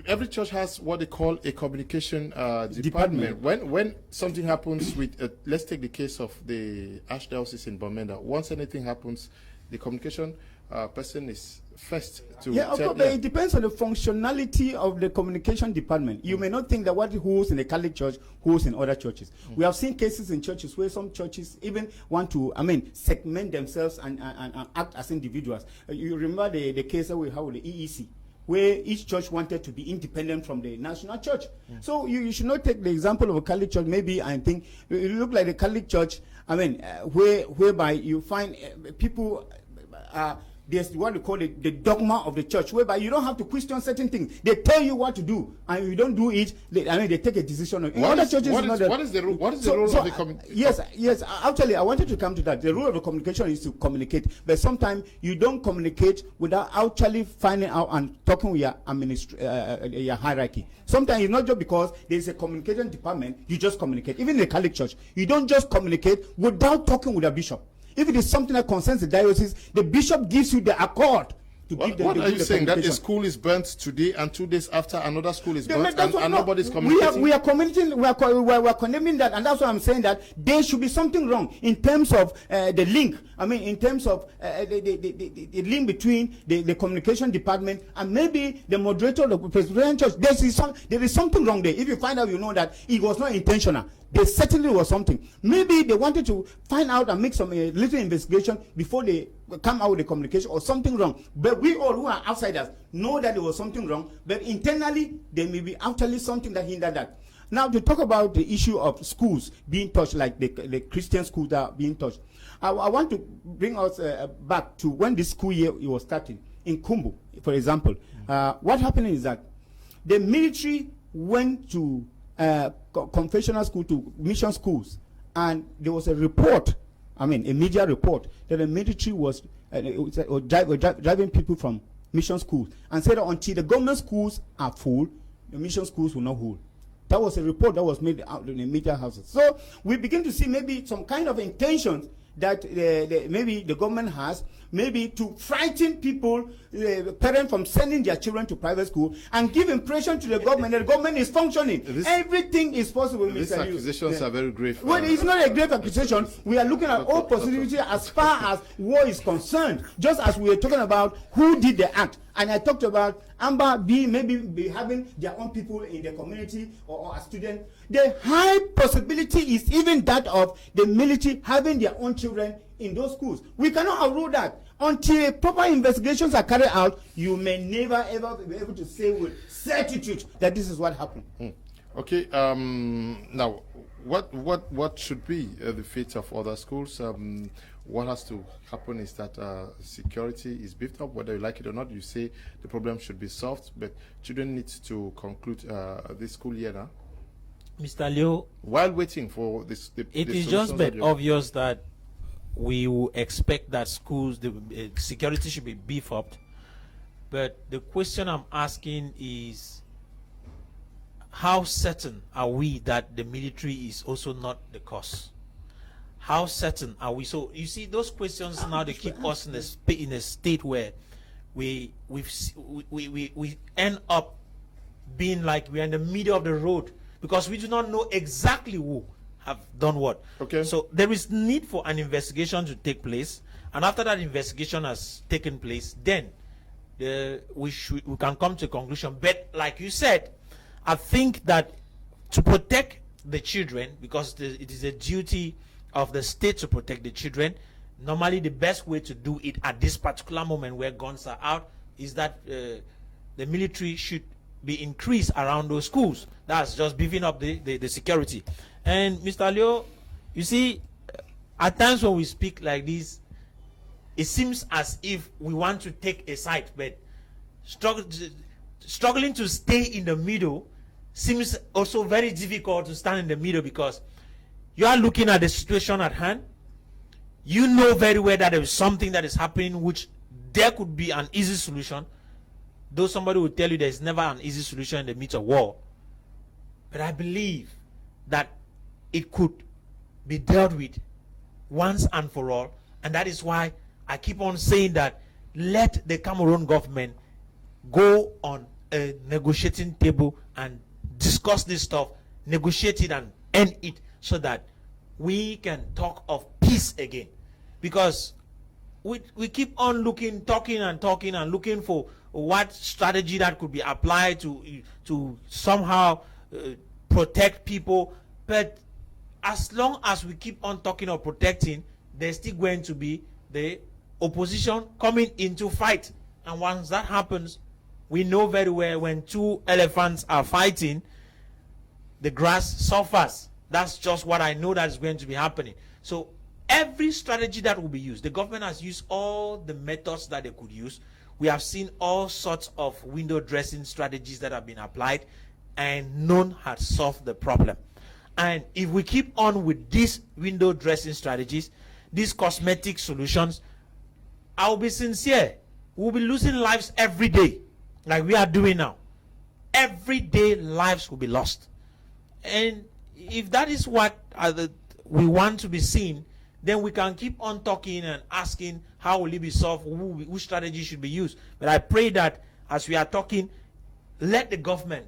every church has what they call a communication department. When something happens with, let's take the case of the Archdiocese in Bamenda. Once anything happens, the communication person is first to tell. But it depends on the functionality of the communication department. You may not think that what holds in a Catholic church holds in other churches. We have seen cases in churches where some churches even want to, segment themselves and act as individuals. You remember the case that we had with the EEC, where each church wanted to be independent from the national church. So you should not take the example of a Catholic church. Maybe I think it look like the Catholic church, whereby you find people there's what we call the dogma of the church, whereby you don't have to question certain things. They tell you what to do, and you don't do it. They take a decision. What is the role of the communication? Yes. Actually, I wanted to come to that. The role of the communication is to communicate, but sometimes you don't communicate without actually finding out and talking with your hierarchy. Sometimes it's not just because there's a communication department, you just communicate. Even in the Catholic Church, you don't just communicate without talking with a bishop. If it is something that concerns the diocese, the bishop gives you the accord to give them. What are you saying? That a school is burnt today and 2 days after another school is burnt and nobody's communicating? We are condemning that, and that's why I'm saying that there should be something wrong in terms of the link. I mean, in terms of the link between the communication department and maybe the moderator of the Presbyterian Church. There is something wrong there. If you find out, you know that it was not intentional. There certainly was something. Maybe they wanted to find out and make some little investigation before they come out with the communication or something wrong. But we all who are outsiders know that there was something wrong. But internally, there may be actually something that hindered that. Now, to talk about the issue of schools being touched, like the Christian schools that are being touched, I want to bring us back to when this school year was starting in Kumbu, for example. What happened is that the military went to confessional school, to mission schools, and there was a report, a media report, that the military was driving people from mission schools and said that until the government schools are full, the mission schools will not hold. That was a report that was made out in the media houses. So we begin to see maybe some kind of intentions that maybe the government has, maybe to frighten people, parents from sending their children to private school and give impression to the government that the government is functioning. Everything is possible. These accusations are very grave. Well, it's not a grave accusation. We are looking at all possibilities as far as war is concerned, just as we were talking about who did the act. And I talked about Amber maybe having their own people in the community or a student. The high possibility is even that of the military having their own children in those schools. We cannot rule that. Until proper investigations are carried out, you may never ever be able to say with certitude that this is what happened. Okay. Now, what should be the fate of other schools? What has to happen is that security is beefed up, whether you like it or not. You say the problem should be solved, but children need to conclude this school year now. Mr. Leo, while waiting for this, it is just but obvious that we will expect that schools, the security should be beefed up. But the question I'm asking is, how certain are we that the military is also not the cause? How certain are we? So you see, those questions now, they keep us in a state where we end up being like we're in the middle of the road because we do not know exactly who have done what. Okay. So there is need for an investigation to take place, and after that investigation has taken place, then we can come to a conclusion. But like you said, I think that to protect the children, because it is a duty of the state to protect the children, normally the best way to do it at this particular moment where guns are out is that the military should be increased around those schools. That's just beefing up the security. And Mr. Leo, you see, at times when we speak like this, it seems as if we want to take a side, but struggling to stay in the middle seems also very difficult to stand in the middle, because you are looking at the situation at hand. You know very well that there is something that is happening which there could be an easy solution, though somebody will tell you there is never an easy solution in the midst of war. But I believe that it could be dealt with once and for all, and that is why I keep on saying that let the Cameroon government go on a negotiating table and discuss this stuff, negotiate it and end it, so that we can talk of peace again. Because we keep on talking and looking for what strategy that could be applied to somehow protect people. But as long as we keep on talking of protecting, there's still going to be the opposition coming into fight. And once that happens, we know very well when two elephants are fighting, the grass suffers. That's just what I know that is going to be happening. So every strategy that will be used, the government has used all the methods that they could use. We have seen all sorts of window dressing strategies that have been applied, and none has solved the problem. And if we keep on with these window dressing strategies, these cosmetic solutions, I'll be sincere, we'll be losing lives every day, like we are doing now. Every day lives will be lost. And if that is what we want to be seen, then we can keep on talking and asking how will it be solved, which strategy should be used. But I pray that as we are talking, let the government,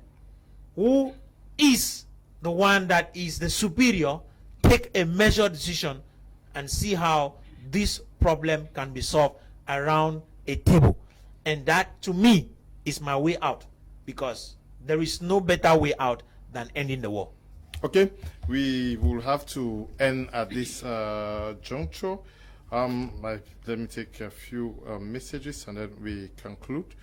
who is the one that is the superior, take a measured decision and see how this problem can be solved around a table. And that, to me, is my way out, because there is no better way out than ending the war. Okay, we will have to end at this juncture. Let me take a few messages and then we conclude.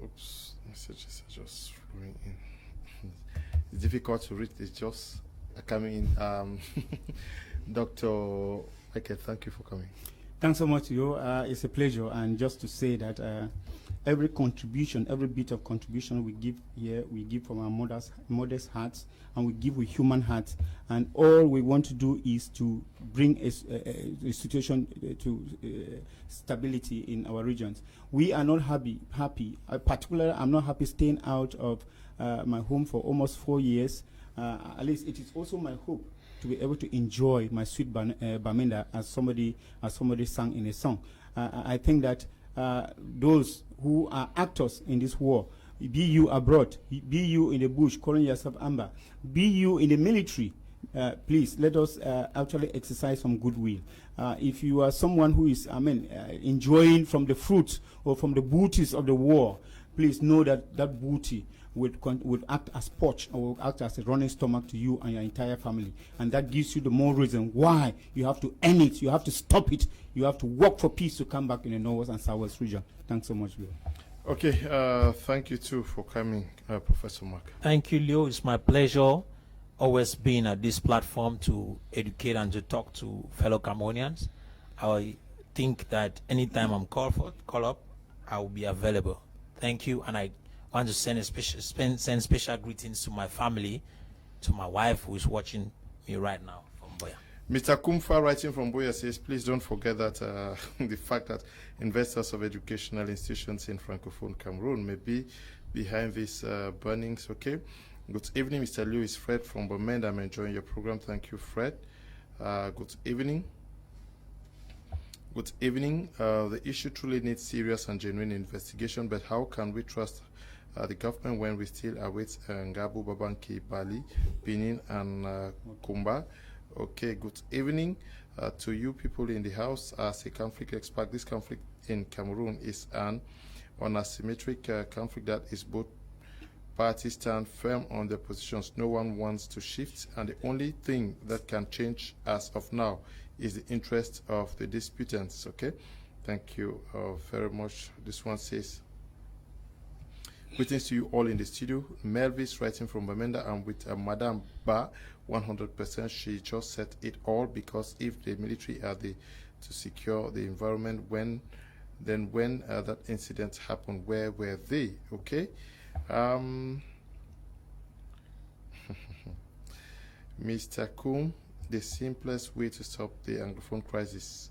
Oops, messages are just flowing in. It's difficult to read, it's just coming in. Dr. Okay, thank you for coming. Thanks so much, Yo. It's a pleasure. And just to say that every contribution, every bit of contribution we give here, we give from our modest hearts, and we give with human hearts. And all we want to do is to bring a situation to stability in our regions. We are not happy. Particularly, I'm not happy staying out of my home for almost 4 years. At least it is also my hope to be able to enjoy my sweet Bamenda, as somebody sang in a song. I think that those who are actors in this war, be you abroad, be you in the bush calling yourself Amber, be you in the military, please let us actually exercise some goodwill. If you are someone who is, enjoying from the fruits or from the booties of the war, please know that that booty would act as porch, or will act as a running stomach to you and your entire family. And that gives you the more reason why you have to end it, you have to stop it, you have to work for peace to come back in the North and Southwest region. Thanks so much, Leo. Okay, thank you too for coming, Professor Mark. Thank you, Leo. It's my pleasure always being at this platform to educate and to talk to fellow Cameroonians. I think that anytime I'm called up, I will be available. Thank you, and I want to send special greetings to my family, to my wife who is watching me right now from Boya. Mr. Kumfa, writing from Boya, says, please don't forget that the fact that investors of educational institutions in Francophone Cameroon may be behind these burnings. Okay. Good evening, Mr. Lewis. Fred from Bamenda. I'm enjoying your program. Thank you, Fred. Good evening. Good evening. The issue truly needs serious and genuine investigation, but how can we trust the government when we still await Ngabu, Babanki, Bali, Benin, and Kumba? Okay, good evening to you people in the house. As a conflict expert, this conflict in Cameroon is an asymmetric conflict that is both parties stand firm on their positions. No one wants to shift, and the only thing that can change as of now is the interest of the disputants. Okay, thank you very much. This one says, greetings to you all in the studio. Melvis writing from Bamenda. I'm with Madame Ba, 100%. She just said it all, because if the military are the to secure the environment, when that incident happened, where were they? Okay. Mr. Kum, the simplest way to stop the Anglophone crisis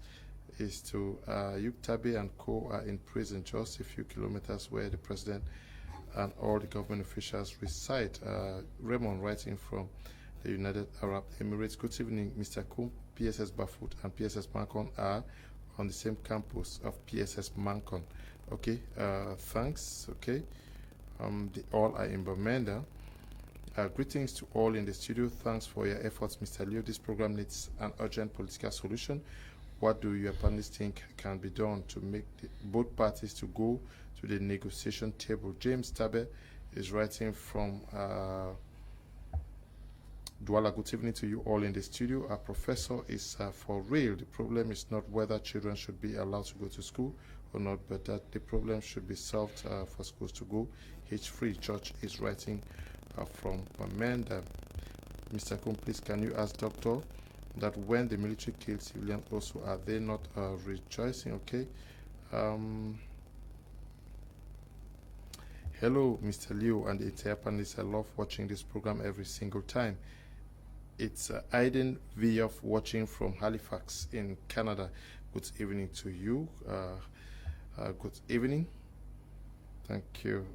is to Yuktabe and Co are in prison just a few kilometers where the president and all the government officials reside. Raymond writing from the United Arab Emirates. Good evening, Mr. Kum. PSS Bafut and PSS Mankon are on the same campus of PSS Mankon. Okay, thanks. Okay, they all are in Bamenda. Greetings to all in the studio. Thanks for your efforts, Mr. Leo. This program needs an urgent political solution. What do your panelists think can be done to make both parties to go to the negotiation table? James Tabe is writing from Douala. Good evening to you all in the studio. Our professor is for real. The problem is not whether children should be allowed to go to school or not, but that the problem should be solved for schools to go. H-Free Church is writing from Amanda. Mr. Kum, please can you ask Doctor that when the military kills civilians also, are they not rejoicing? Okay. Hello, Mr. Leo and the entire panelists. I love watching this program every single time. It's Aiden Vioff watching from Halifax in Canada. Good evening to you. Good evening. Thank you.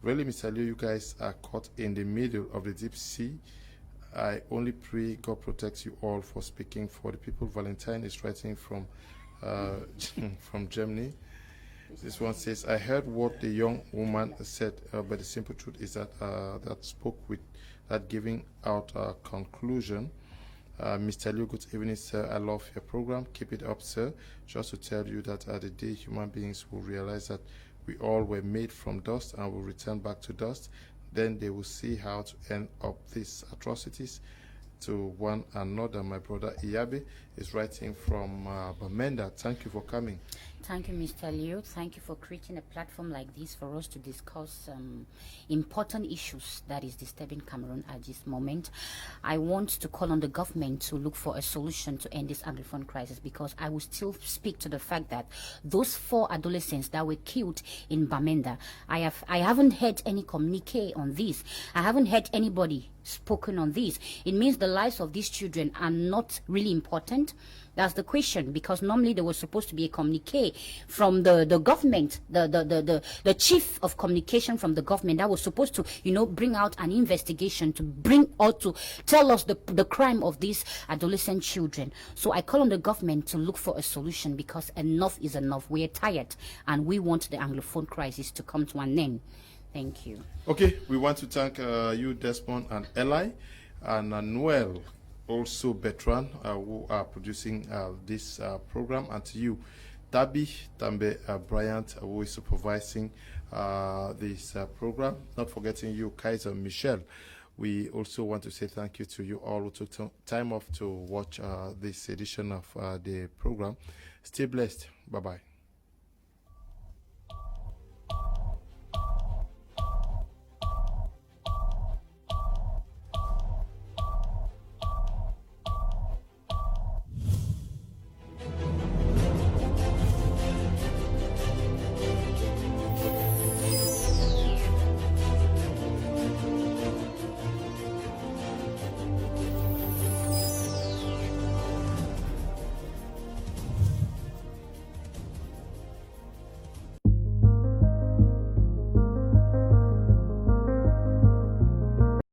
Really, Mr. Liu, you guys are caught in the middle of the deep sea. I only pray God protects you all for speaking for the people. Valentine is writing from from Germany. This one says, I heard what the young woman said, but the simple truth is that that spoke with that giving out a conclusion. Mr. Liu, good evening, sir. I love your program. Keep it up, sir. Just to tell you that the day human beings will realize that we all were made from dust and will return back to dust, then they will see how to end up these atrocities to one another. My brother Iyabe is writing from Bamenda. Thank you for coming. Thank you, Mr. Liu. Thank you for creating a platform like this for us to discuss important issues that is disturbing Cameroon at this moment. I want to call on the government to look for a solution to end this Anglophone crisis, because I will still speak to the fact that those 4 adolescents that were killed in Bamenda, I haven't heard any communique on this. I haven't heard anybody spoken on this. It means the lives of these children are not really important. That's the question, because normally there was supposed to be a communique from the government, the chief of communication from the government that was supposed to, you know, bring out an investigation to bring or to tell us the crime of these adolescent children. So I call on the government to look for a solution, because enough is enough. We are tired and we want the Anglophone crisis to come to an end. Thank you. Okay, we want to thank you, Desmond and Eli, and Noel, also Bertrand, who are producing this program, and to you, Tabi Tambe Bryant, who is supervising this program. Not forgetting you, Kaiser Michelle. We also want to say thank you to you all who took time off to watch this edition of the program. Stay blessed. Bye-bye.